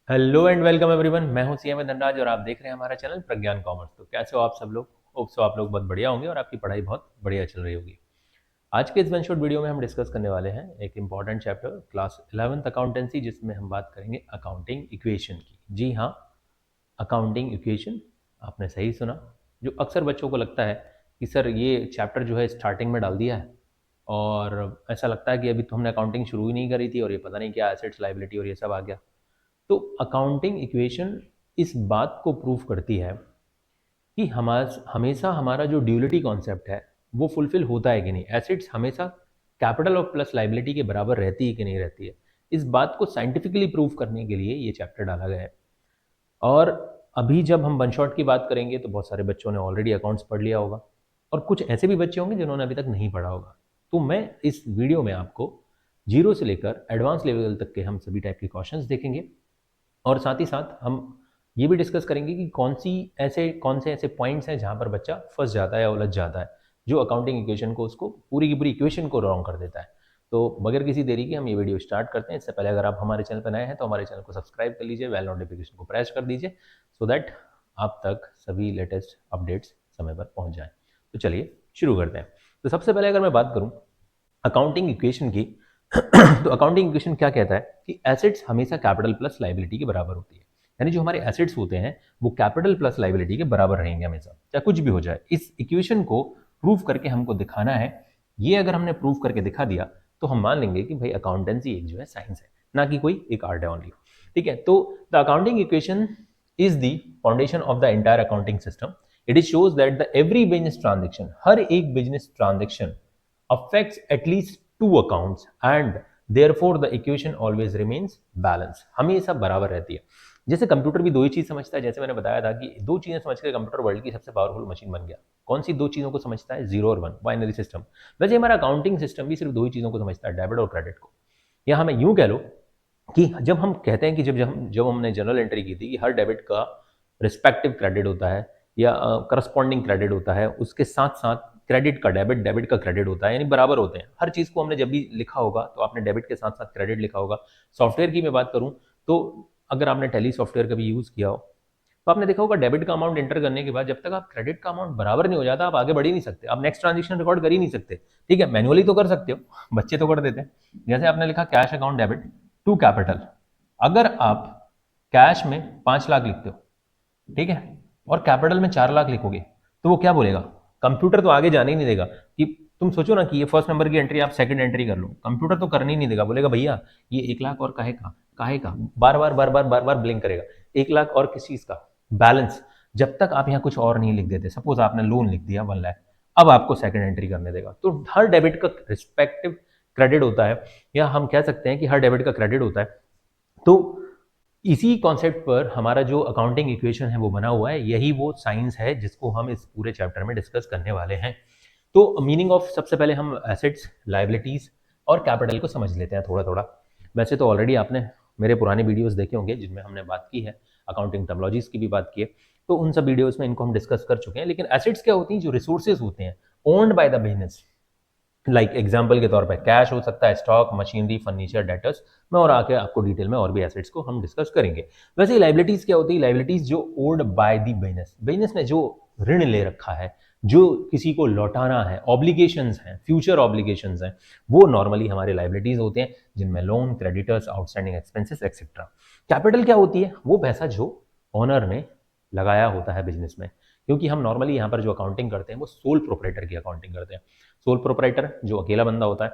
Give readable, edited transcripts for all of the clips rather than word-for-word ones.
Hello and welcome everyone. मैं हूं CM Dhanraj और आप देख रहे हैं हमारा चैनल प्रज्ञान कॉमर्स। तो कैसे हो आप सब लोग? होप सो आप लोग बहुत बढ़िया होंगे और आपकी पढ़ाई बहुत बढ़िया चल रही होगी। आज के इस वन शॉट वीडियो में हम डिस्कस करने वाले हैं एक important chapter class 11th accountancy, जिसमें हम बात करेंगे अकाउंटिंग इक्वेशन की। जी हाँ, अकाउंटिंग इक्वेशन, आपने सही सुना। जो अक्सर बच्चों को लगता है कि सर ये चैप्टर जो है स्टार्टिंग में डाल दिया है और ऐसा लगता है कि अभी तो हमने अकाउंटिंग शुरू ही नहीं करी थी और ये पता नहीं क्या एसेट्स लायबिलिटी और ये सब आ गया। तो अकाउंटिंग इक्वेशन इस बात को प्रूव करती है कि हमेशा हमारा जो ड्यूलिटी कॉन्सेप्ट है वो फुलफिल होता है कि नहीं। एसेट्स हमेशा कैपिटल और प्लस लाइबिलिटी के बराबर रहती है कि नहीं रहती है। इस बात को साइंटिफिकली प्रूव करने के लिए ये चैप्टर डाला गया है। और अभी जब हम वन शॉट की बात करेंगे तो बहुत सारे बच्चों ने ऑलरेडी अकाउंट्स पढ़ लिया होगा और कुछ ऐसे भी बच्चे होंगे जिन्होंने अभी तक नहीं पढ़ा होगा। तो मैं इस वीडियो में आपको जीरो से लेकर एडवांस लेवल तक के हम सभी टाइप के क्वेश्चंस देखेंगे और साथ ही साथ हम ये भी डिस्कस करेंगे कि कौन से ऐसे पॉइंट्स हैं जहाँ पर बच्चा फंस जाता है या उलझ जाता है, जो अकाउंटिंग इक्वेशन को उसको पूरी की पूरी इक्वेशन को रॉन्ग कर देता है। तो बगैर किसी देरी के हम ये वीडियो स्टार्ट करते हैं। इससे पहले अगर आप हमारे चैनल पर नए हैं तो हमारे चैनल को सब्सक्राइब कर लीजिए, बेल नोटिफिकेशन को प्रेस कर दीजिए सो दैट आप तक सभी लेटेस्ट अपडेट्स समय पर पहुँच जाएँ। तो चलिए शुरू करते हैं। तो सबसे पहले अगर मैं बात करूँ अकाउंटिंग इक्वेशन की तो अकाउंटिंग इक्वेशन क्या कहता है कि एसेट्स हमेशा कैपिटल प्लस लाइबिलिटी के बराबर होती है। यानी जो हमारे एसेट्स होते हैं वो कैपिटल प्लस लाइबिलिटी के बराबर रहेंगे हमेशा, चाहे कुछ भी हो जाए। इस इक्वेशन को प्रूव करके हमको दिखाना है। ये अगर हमने प्रूव करके दिखा दिया तो हम मान लेंगे कि भाई अकाउंटेंसी एक जो है साइंस है, ना कि कोई एक आर्ट है ओनली। ठीक है, तो the accounting equation is the foundation of the entire accounting system. It is shows that the every business transaction, हर एक business transaction affects at least two accounts and therefore the equation always remains balanced, हमेशा बराबर रहती है। जैसे computer भी दो ही चीज समझता है, जैसे मैंने बताया था कि दो चीजें समझकर कंप्यूटर वर्ल्ड की सबसे पावरफुल मशीन बन गया। कौन सी दो चीजों को समझता है? जीरो और वन, बाइनरी सिस्टम। वैसे हमारा अकाउंटिंग सिस्टम भी सिर्फ दो ही चीजों को समझता है, डेबिट और क्रेडिट को। या हमें यूं कह लो कि जब हम कहते हैं कि जब हमने जनरल एंट्री की थी कि हर डेबिट का रिस्पेक्टिव क्रेडिट होता है या करस्पॉन्डिंग क्रेडिट होता है, उसके साथ साथ क्रेडिट का डेबिट, डेबिट का क्रेडिट होता है, यानी बराबर होते हैं। हर चीज़ को हमने जब भी लिखा होगा तो आपने डेबिट के साथ साथ क्रेडिट लिखा होगा। सॉफ्टवेयर की मैं बात करूं तो अगर आपने टैली सॉफ्टवेयर कभी यूज़ किया हो तो आपने देखा होगा डेबिट का अमाउंट एंटर करने के बाद जब तक आप क्रेडिट का अमाउंट बराबर नहीं हो जाता आप आगे बढ़ ही नहीं सकते, आप नेक्स्ट ट्रांजेक्शन रिकॉर्ड कर ही नहीं सकते। ठीक है, मैनुअली तो कर सकते हो, बच्चे तो कर देते हैं। जैसे आपने लिखा cash account debit to capital, अगर आप कैश में 5 लाख लिखते हो, ठीक है, और कैपिटल में 4 लाख लिखोगे तो वो क्या बोलेगा? कंप्यूटर तो आगे जाने ही नहीं देगा। कि तुम सोचो ना कि ये फर्स्ट नंबर की एंट्री आप सेकंड एंट्री कर लो, कंप्यूटर तो करने ही नहीं देगा, बोलेगा भैया ये 1 लाख और काहे का, बार बार बार बार बार बार ब्लिंक करेगा। 1 लाख और किस चीज का? बैलेंस। जब तक आप यहाँ कुछ और नहीं लिख देते, सपोज आपने लोन लिख दिया 1 लाख, अब आपको सेकंड एंट्री करने देगा। तो हर डेबिट का रिस्पेक्टिव क्रेडिट होता है, या हम कह सकते हैं कि हर डेबिट का क्रेडिट होता है। तो इसी कॉन्सेप्ट पर हमारा जो अकाउंटिंग इक्वेशन है वो बना हुआ है। यही वो साइंस है जिसको हम इस पूरे चैप्टर में डिस्कस करने वाले हैं। तो मीनिंग ऑफ, सबसे पहले हम एसेट्स, लाइबिलिटीज और कैपिटल को समझ लेते हैं थोड़ा थोड़ा। वैसे तो ऑलरेडी आपने मेरे पुराने वीडियोस देखे होंगे जिनमें हमने बात की है, अकाउंटिंग टर्मिनोलॉजीज की भी बात की है, तो उन सब वीडियोस में इनको हम डिस्कस कर चुके हैं। लेकिन एसेट्स क्या होती हैं? जो रिसोर्सेज होते हैं owned by the business. Like example के तौर पर कैश हो सकता है, स्टॉक, मशीनरी, फर्नीचर, डेटर्स में, और आके आपको डिटेल में और भी एसेट्स को हम डिस्कस करेंगे। वैसे लाइबिलिटीज क्या होती है? लाइबिलिटीज जो old by the business, business ने जो ऋण ले रखा है, जो किसी को लौटाना है, ऑब्लिगेशंस हैं, फ्यूचर ऑब्लिगेशंस हैं, वो नॉर्मली हमारे लाइबिलिटीज होते हैं, जिनमें loan, creditors, outstanding expenses etcetera. Capital क्या होती है? वो पैसा जो ओनर ने लगाया होता है बिजनेस में, क्योंकि हम नॉर्मली यहाँ पर जो अकाउंटिंग करते हैं वो सोल प्रोपराइटर की अकाउंटिंग करते हैं। सोल प्रोपराइटर जो अकेला बंदा होता है,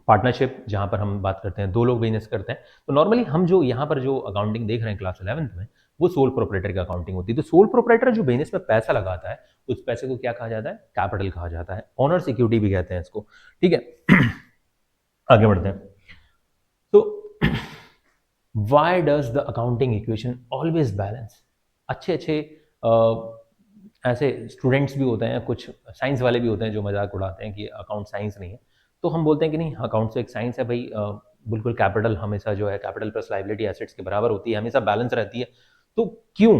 पार्टनरशिप जहाँ पर हम बात करते हैं दो लोग बिजनेस करते हैं, तो नॉर्मली हम जो यहाँ पर जो अकाउंटिंग देख रहे हैं क्लास 11th में, वो सोल प्रोपराइटर की अकाउंटिंग होती है। तो सोल प्रोपराइटर जो बिजनेस में पैसा लगाता है, उस पैसे को क्या कहा जाता है? कैपिटल कहा जाता है। ऑनर सिक्योरिटी भी कहते हैं इसको। ठीक है, आगे बढ़ते हैं। तो why does the accounting equation always balance? अच्छे अच्छे ऐसे स्टूडेंट्स भी होते हैं, कुछ साइंस वाले भी होते हैं जो मजाक उड़ाते हैं कि अकाउंट साइंस नहीं है। तो हम बोलते हैं कि नहीं, अकाउंट तो एक साइंस है भाई। बिल्कुल कैपिटल हमेशा जो है कैपिटल प्लस लाइबिलिटी एसेट्स के बराबर होती है, हमेशा बैलेंस रहती है। तो क्यों?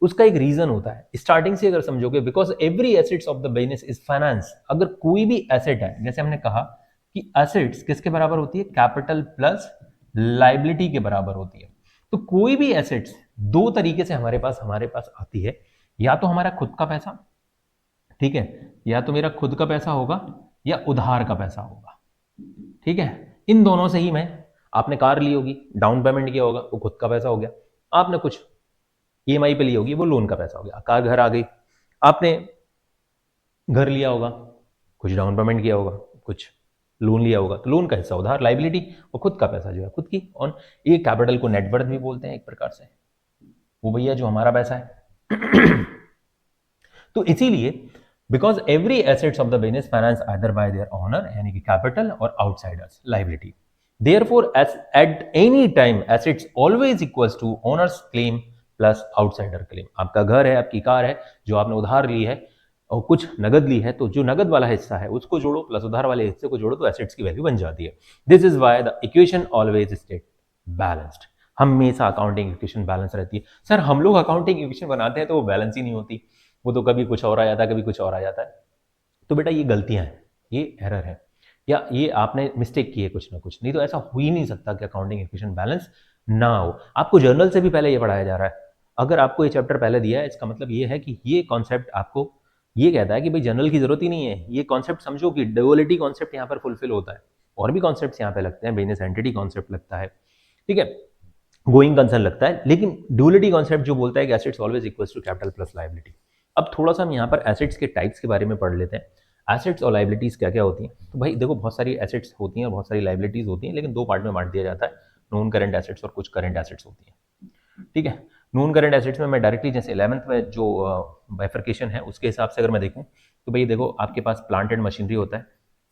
उसका एक रीजन होता है। स्टार्टिंग से अगर समझोगे, because every assets of the business is finance. अगर कोई भी एसेट है, जैसे हमने कहा कि एसेट्स किसके बराबर होती है? कैपिटल प्लस लाइबिलिटी के बराबर होती है। तो कोई भी एसेट्स दो तरीके से हमारे पास आती है, या तो हमारा खुद का पैसा, ठीक है, या तो मेरा खुद का पैसा होगा या उधार का पैसा होगा, ठीक है। इन दोनों से ही मैं, आपने कार ली होगी, डाउन पेमेंट किया होगा, वो खुद का पैसा हो गया। आपने कुछ ईएमआई पे ली होगी, वो लोन का पैसा हो गया, कार घर आ गई। आपने घर लिया होगा, कुछ डाउन पेमेंट किया होगा, कुछ लोन लिया होगा, तो लोन का हिस्सा उधार, लाइबिलिटी, और खुद का पैसा जो है खुद की ऑन। ये कैपिटल को नेटवर्थ भी बोलते हैं एक प्रकार से, वो भैया जो हमारा पैसा है। तो इसीलिए because every assets of the business finance either by their owner यानी कि कैपिटल और outsiders liability, therefore at any time assets always equals to owners claim plus outsider claim. आपका घर है, आपकी कार है, जो आपने उधार ली है और कुछ नगद ली है, तो जो नगद वाला हिस्सा है उसको जोड़ो प्लस उधार वाले हिस्से को जोड़ो तो एसेट्स की वैल्यू बन जाती है। This is why the equation always state balanced. हमेशा अकाउंटिंग इक्वेशन बैलेंस रहती है। सर हम लोग अकाउंटिंग इक्वेशन बनाते हैं तो वो बैलेंस ही नहीं होती, वो तो कभी कुछ और आ जाता है, कभी कुछ और आ जाता है। तो बेटा ये गलतियां हैं, ये एरर है, या ये आपने मिस्टेक की है कुछ ना कुछ, नहीं तो ऐसा हो ही नहीं सकता कि अकाउंटिंग इक्वेशन बैलेंस ना हो। आपको जर्नल से भी पहले ये पढ़ाया जा रहा है। अगर आपको ये चैप्टर पहले दिया है, इसका मतलब ये है कि ये कॉन्सेप्ट आपको ये कहता है कि भाई जनरल की जरूरत ही नहीं है। ये कॉन्सेप्ट समझो कि ड्युअलिटी कॉन्सेप्ट यहाँ पर फुलफिल होता है, और भी कॉन्सेप्ट यहाँ पे लगते हैं, बिजनेस एंटिटी कॉन्सेप्ट लगता है, ठीक है, गोइंग कंसर्न लगता है, लेकिन ड्यूअलिटी कॉन्सेप्ट जो बोलता है कि assets always equals to capital plus liability. अब थोड़ा सा हम यहाँ पर एसेट्स के टाइप्स के बारे में पढ़ लेते हैं। एसेट्स और लाइबिलिटीज क्या क्या होती हैं। तो भाई देखो, बहुत सारी एसेट्स होती हैं और बहुत सारी लाइबिलिटीज होती हैं, लेकिन दो पार्ट में बांट दिया जाता है, नॉन करंट एसेट्स और कुछ करंट एसेट्स होती हैं, ठीक है। नॉन करंट एसेट्स में मैं डायरेक्टली जैसे 11th में जो बाइफर्केशन है उसके हिसाब से अगर मैं देखूँ तो भाई देखो, आपके पास प्लांट एंड मशीनरी होता है,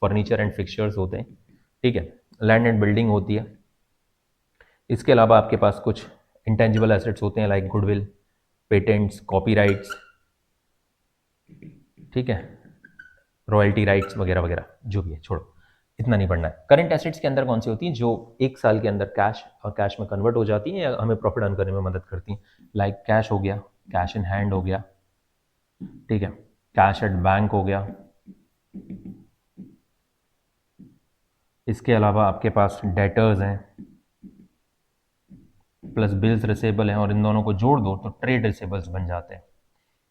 फर्नीचर एंड फिक्सचर्स होते हैं, ठीक है, लैंड एंड बिल्डिंग होती है। इसके अलावा आपके पास कुछ इंटेंजिबल एसेट्स होते हैं लाइक गुडविल, पेटेंट्स, कॉपीराइट्स, ठीक है, रॉयल्टी राइट्स वगैरह वगैरह, जो भी है छोड़ो, इतना नहीं पढ़ना है। करंट एसेट्स के अंदर कौन सी होती हैं जो एक साल के अंदर कैश और कैश में कन्वर्ट हो जाती हैं या हमें प्रॉफिट अर्न करने में मदद करती हैं, लाइक कैश हो गया, कैश इन हैंड हो गया, ठीक है, कैश एट बैंक हो गया। इसके अलावा आपके पास डेटर्स हैं प्लस बिल्स रिसेबल हैं, और इन दोनों को जोड़ दो तो ट्रेड रिसेबल्स बन जाते हैं,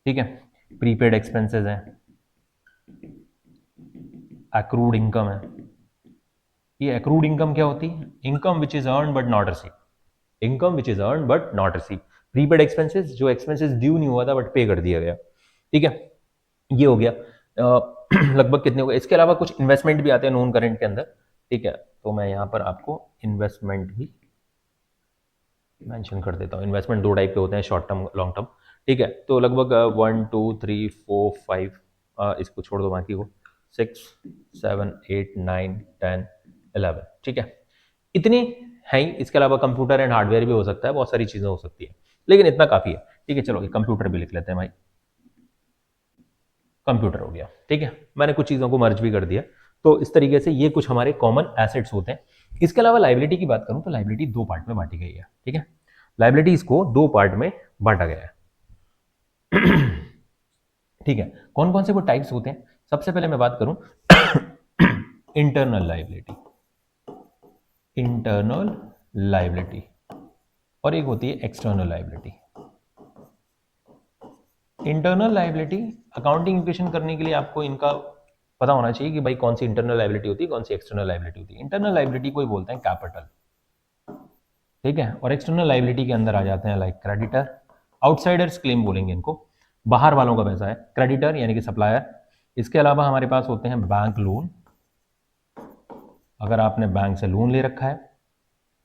ठीक है। प्रीपेड एक्सपेंसेस हैं, एक्रूड इनकम है। ये एक्रूड इनकम क्या होती है? Income which is earn but not receive, income which is earn but not receive. Prepaid expenses, जो एक्सपेंसेस ड्यू नहीं हुआ था बट पे कर दिया गया, ठीक है, ये हो गया। लगभग कितने हो गए। इसके अलावा कुछ इन्वेस्टमेंट भी आते हैं नॉन करंट के अंदर, ठीक है, तो मैं यहाँ पर आपको इन्वेस्टमेंट भी मेंशन कर देता हूँ। इन्वेस्टमेंट दो टाइप के होते हैं, शॉर्ट टर्म, लॉन्ग टर्म, ठीक है। तो लगभग 1 2 3 4 5, इसको छोड़ दो, बाकी को 6 7 8 9 10 11, ठीक है, इतनी है ही। इसके अलावा कंप्यूटर एंड हार्डवेयर भी हो सकता है, बहुत सारी चीजें हो सकती है, लेकिन इतना काफी है, ठीक है। चलो ये कंप्यूटर भी लिख लेते हैं भाई, कंप्यूटर हो गया, ठीक है। मैंने कुछ चीजों को मर्ज भी कर दिया। तो इस तरीके से ये कुछ हमारे कॉमन एसेट्स होते हैं। इसके अलावा लाइबिलिटी की बात करूं तो लाइबिलिटी दो पार्ट में बांटी गई है, ठीक है, लाइबिलिटीज को दो पार्ट में बांटा गया है। ठीक है, कौन कौन से वो टाइप्स होते हैं? सबसे पहले मैं बात करूं इंटरनल लाइबिलिटी, इंटरनल लाइबिलिटी, और एक होती है external liability. Internal liability accounting equation करने के लिए आपको इनका पता होना चाहिए कि भाई कौन सी इंटरनल लाइबिलिटी होती है, कौन सी एक्सटर्नल लाइबिलिटी होती है। इंटरनल लाइबिलिटी को ही बोलते हैं कैपिटल, ठीक है, और एक्सटर्नल लाइबिलिटी के अंदर आ जाते हैं लाइक क्रेडिटर, आउटसाइडर्स क्लेम बोलेंगे इनको, बाहर वालों का पैसा है, क्रेडिटर यानी कि सप्लायर। इसके अलावा हमारे पास होते हैं बैंक लोन, अगर आपने बैंक से लोन ले रखा है।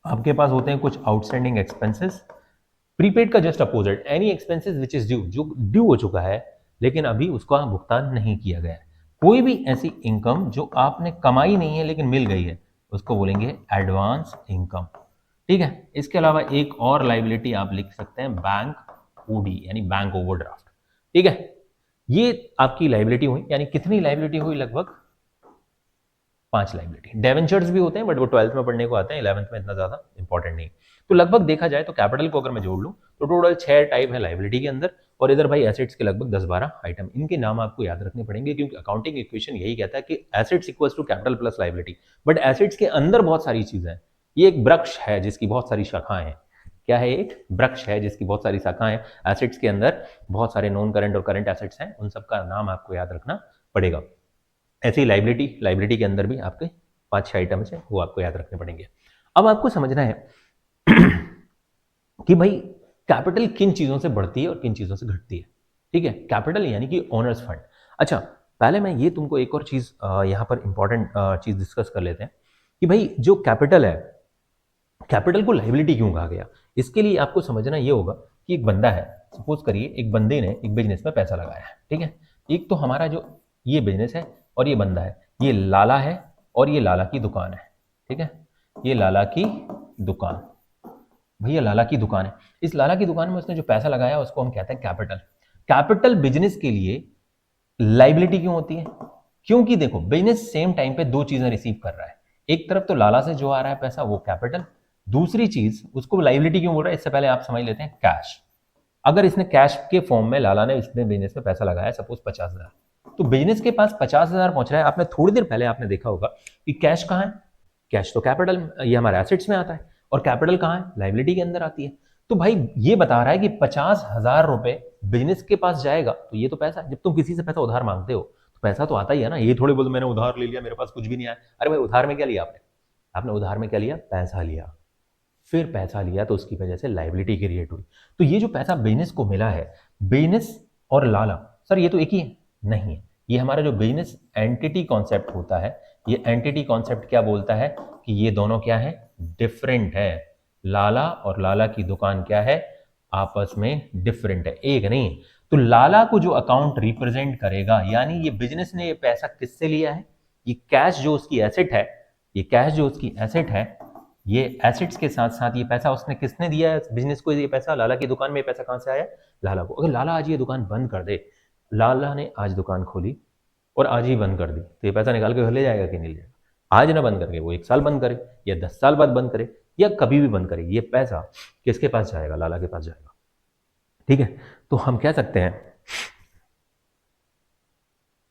आपके पास होते हैं कुछ आउटस्टैंडिंग एक्सपेंसेस, प्रीपेड का just opposite, any expenses which is due, जो ड्यू हो चुका है लेकिन अभी उसका भुगतान नहीं किया गया है। कोई भी ऐसी इनकम जो आपने कमाई नहीं है लेकिन मिल गई है, उसको बोलेंगे एडवांस इनकम, ठीक है। इसके अलावा एक और लाइबिलिटी आप लिख सकते हैं बैंक ओडी यानी बैंक ओवरड्राफ्ट, ठीक है। ये आपकी लाइबिलिटी हुई, यानी कितनी लाइबिलिटी हुई? लगभग 5 लाइबिलिटी। डेवेंचर्स भी होते हैं बट वो 12th में पढ़ने को आते हैं, 11th में इतना ज्यादा इंपॉर्टेंट नहीं। तो लगभग देखा जाए तो कैपिटल को अगर मैं जोड़ लूं तो टोटल 6 टाइप है लाइबिलिटी के अंदर, और इधर भाई एसेट्स के लगभग 10-12 आइटम। इनके नाम आपको याद रखने पड़ेंगे क्योंकि अकाउंटिंग इक्वेशन यही कहता है कि assets equals to capital plus liability. But assets के अंदर बहुत सारी चीजें हैं, ये एक वृक्ष है जिसकी बहुत सारी शाखाएं हैं। क्या है, एक वृक्ष है जिसकी बहुत सारी शाखाएं हैं। एसेट्स के अंदर बहुत सारे नॉन करंट और करंट एसेट्स हैं, उन सब का नाम आपको याद रखना पड़ेगा। ऐसे ही लाइबिलिटी के अंदर भी आपके 5-6 आइटम्स हैं, वो आपको याद रखने पड़ेंगे। अब आपको समझना है कि भाई कैपिटल किन चीजों से बढ़ती है और किन चीजों से घटती है। ठीक है, कैपिटल यानी कि ओनर्स फंड। अच्छा, पहले मैं ये तुमको एक और चीज यहां पर इंपॉर्टेंट चीज डिस्कस कर लेते हैं कि भाई जो कैपिटल है, कैपिटल को लाइबिलिटी क्यों कहा गया। इसके लिए आपको समझना ये होगा कि एक बंदा है, सपोज करिए एक बंदे ने एक बिजनेस में पैसा लगाया है। ठीक है, एक तो हमारा जो ये बिजनेस है और ये बंदा है, ये लाला है और ये लाला की दुकान है। ठीक है, ये लाला की दुकान, भैया लाला की दुकान है। इस लाला की दुकान में उसने जो पैसा लगाया उसको हम कहते हैं कैपिटल। कैपिटल बिजनेस के लिए लाइबिलिटी क्यों होती है? क्योंकि देखो बिजनेस सेम टाइम पे दो चीजें रिसीव कर रहा है। एक तरफ तो लाला से जो आ रहा है पैसा वो कैपिटल, दूसरी चीज उसको लाइबिलिटी क्यों बोल रहा है, इससे पहले आप समझ लेते हैं कैश। अगर इसने कैश के फॉर्म में लाला ने इसने बिजनेस में पैसा लगाया सपोज 50,000, तो बिजनेस के पास 50,000 पहुंच रहा है। आपने थोड़ी देर पहले आपने देखा होगा कि कैश कहां है, कैश तो कैपिटल ये हमारे एसेट्स में आता है, और कैपिटल कहां है, लाइबिलिटी के अंदर आती है। तो भाई ये बता रहा है कि 50,000 रुपए बिजनेस के पास जाएगा, तो ये तो पैसा, जब तुम किसी से पैसा उधार मांगते हो तो पैसा तो आता ही है ना। ये थोड़े बोल मैंने उधार ले लिया मेरे पास कुछ भी नहीं आया, अरे भाई उधार में क्या लिया आपने, आपने उधार में क्या लिया, पैसा लिया। फिर पैसा लिया तो उसकी वजह से लाइबिलिटी क्रिएट हुई। तो ये जो पैसा बिजनेस को मिला है, बिजनेस और लाला, सर ये तो एक ही है, नहीं है। ये हमारा जो बिजनेस एंटिटी कॉन्सेप्ट होता है, ये एंटिटी कॉन्सेप्ट क्या बोलता है कि ये दोनों क्या है, डिफरेंट है। लाला और लाला की दुकान क्या है, आपस में डिफरेंट है, एक नहीं। तो लाला को जो अकाउंट रिप्रेजेंट करेगा, यानी ये बिजनेस ने ये पैसा किससे लिया है, ये कैश जो उसकी एसेट है, ये कैश जो उसकी एसेट है, ये एसेट्स के साथ साथ ये पैसा उसने किसने दिया है बिजनेस को, ये पैसा लाला की दुकान में पैसा कहां से आया, लाला को। अगर लाला आज ये दुकान बंद कर दे, लाला ने आज दुकान खोली और आज ही बंद कर दी, तो ये पैसा निकाल के घर ले जाएगा कि नहीं ले जाएगा? आज ना बंद करके वो 1 साल बंद करे या 10 साल बाद बंद करे या कभी भी बंद करे, ये पैसा किसके पास जाएगा, लाला के पास जाएगा। ठीक है, तो हम कह सकते हैं,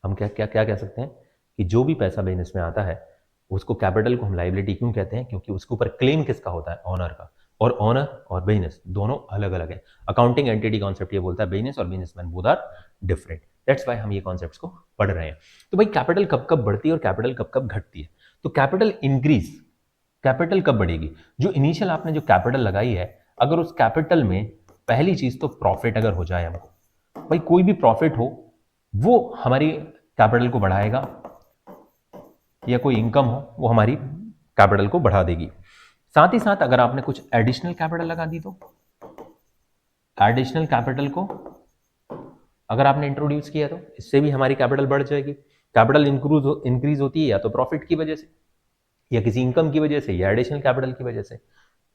हम क्या क्या क्या कह सकते हैं कि जो भी पैसा बिजनेस में आता है उसको, कैपिटल को हम लाइबिलिटी क्यों कहते हैं, क्योंकि उसके ऊपर क्लेम किसका होता है, ओनर का। और ओनर और बिजनेस दोनों अलग अलग है। अकाउंटिंग एंटिटी कॉन्सेप्ट ये बोलता है बिजनेस और businessman both are different. That's why हम ये कॉन्सेप्ट्स को पढ़ रहे हैं। तो भाई कैपिटल कब कब बढ़ती है और कैपिटल कब कब घटती है? तो कैपिटल इंक्रीज, कैपिटल कब बढ़ेगी, जो इनिशियल आपने जो कैपिटल लगाई है, अगर उस कैपिटल में पहली चीज तो प्रॉफिट अगर हो जाए हमको, भाई कोई भी प्रॉफिट हो वो हमारी कैपिटल को बढ़ाएगा, या कोई इनकम हो वो हमारी कैपिटल को बढ़ा देगी। साथ ही साथ अगर आपने कुछ एडिशनल कैपिटल लगा दी, तो एडिशनल कैपिटल को अगर आपने इंट्रोड्यूस किया तो इससे भी हमारी कैपिटल बढ़ जाएगी। कैपिटल इंक्रीज होती है या तो प्रॉफिट की वजह से, या किसी इनकम की वजह से, या एडिशनल कैपिटल की वजह से।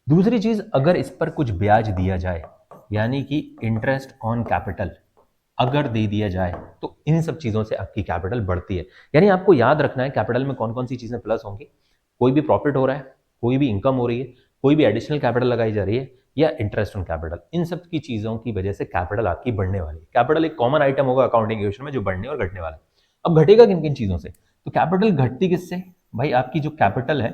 दूसरी चीज, अगर इस पर कुछ ब्याज दिया जाए, यानी कि इंटरेस्ट ऑन कैपिटल अगर दे दिया जाए, तो इन सब चीजों से आपकी कैपिटल बढ़ती है। यानी आपको याद रखना है कैपिटल में कौन कौन सी चीजें प्लस होंगी, कोई भी प्रॉफिट हो रहा है, कोई भी इनकम हो रही है, कोई भी एडिशनल कैपिटल लगाई जा रही है, या इंटरेस्ट ऑन कैपिटल, इन सब की चीजों की वजह से कैपिटल आपकी बढ़ने वाली है। कैपिटल एक कॉमन आइटम होगा अकाउंटिंग इक्वेशन में जो बढ़ने और घटने वाला है। अब घटेगा किन किन चीजों से, तो कैपिटल घटती किससे, भाई आपकी जो कैपिटल है,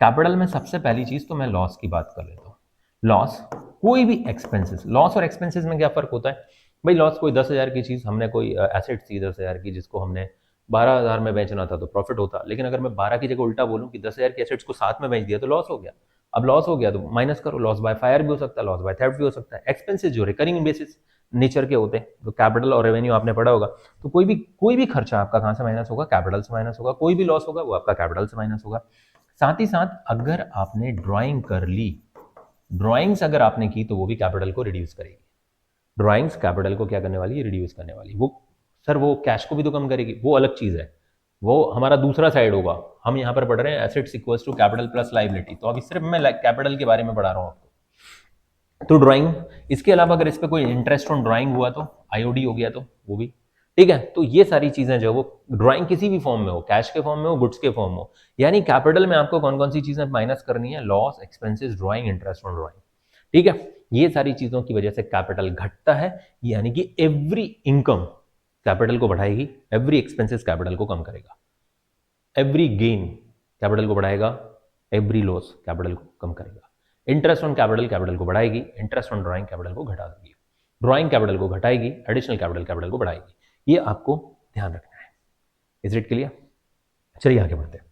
कैपिटल में सबसे पहली चीज तो मैं लॉस की बात कर लेता हूँ। लॉस, कोई भी एक्सपेंसेस, लॉस और एक्सपेंसेस में क्या फर्क होता है भाई, लॉस कोई 10,000 की चीज, हमने कोई एसेट थी 10,000 की जिसको हमने 12,000 में बेचना था तो प्रॉफिट होता, लेकिन अगर मैं 12 की जगह उल्टा बोलूं कि 10,000 की एसेट्स को 7 में बेच दिया तो लॉस हो गया। अब लॉस हो गया तो माइनस करो, लॉस बाय फायर भी हो सकता है, लॉस बाय थेफ्ट भी हो सकता है। एक्सपेंसेस जो रिकरिंग बेसिस नेचर के होते हैं, तो कैपिटल और रेवेन्यू आपने पढ़ा होगा, तो कोई भी खर्चा आपका कहां से माइनस होगा, कैपिटल से माइनस होगा। कोई भी लॉस होगा वो आपका कैपिटल से माइनस होगा। साथ ही साथ अगर आपने ड्राइंग कर ली, ड्राइंग्स अगर आपने की तो वो भी कैपिटल को रिड्यूस करेगी। ड्राइंग्स कैपिटल को क्या करने वाली है, रिड्यूस करने वाली। वो सर वो कैश को भी तो कम करेगी, वो अलग चीज है, वो हमारा दूसरा साइड होगा। हम यहाँ पर पढ़ रहे हैं assets equals to capital plus liability, तो अभी सिर्फ मैं कैपिटल के बारे में पढ़ा रहा हूँ आपको। तो ड्राइंग, इसके अलावा अगर इस पर कोई इंटरेस्ट ऑन ड्राइंग हुआ तो आईओडी हो गया, तो वो भी ठीक है। तो ये सारी चीजें जो वो ड्राइंग किसी भी फॉर्म में हो, कैश के फॉर्म में हो, गुड्स के फॉर्म में हो, यानी कैपिटल में आपको कौन कौन सी चीजें माइनस करनी है, loss, expenses, drawing, interest on drawing. ठीक है, ये सारी चीजों की वजह से कैपिटल घटता है, यानी कि एवरी इनकम कैपिटल को बढ़ाएगी, एवरी एक्सपेंसेस कैपिटल को कम करेगा, एवरी गेन कैपिटल को बढ़ाएगा, एवरी लॉस कैपिटल को कम करेगा। इंटरेस्ट ऑन कैपिटल कैपिटल को बढ़ाएगी, इंटरेस्ट ऑन ड्राइंग कैपिटल को घटा देगी, ड्राइंग कैपिटल को घटाएगी, एडिशनल कैपिटल कैपिटल को बढ़ाएगी। ये आपको ध्यान रखना है। Is it clear? चलिए आगे बढ़ते हैं।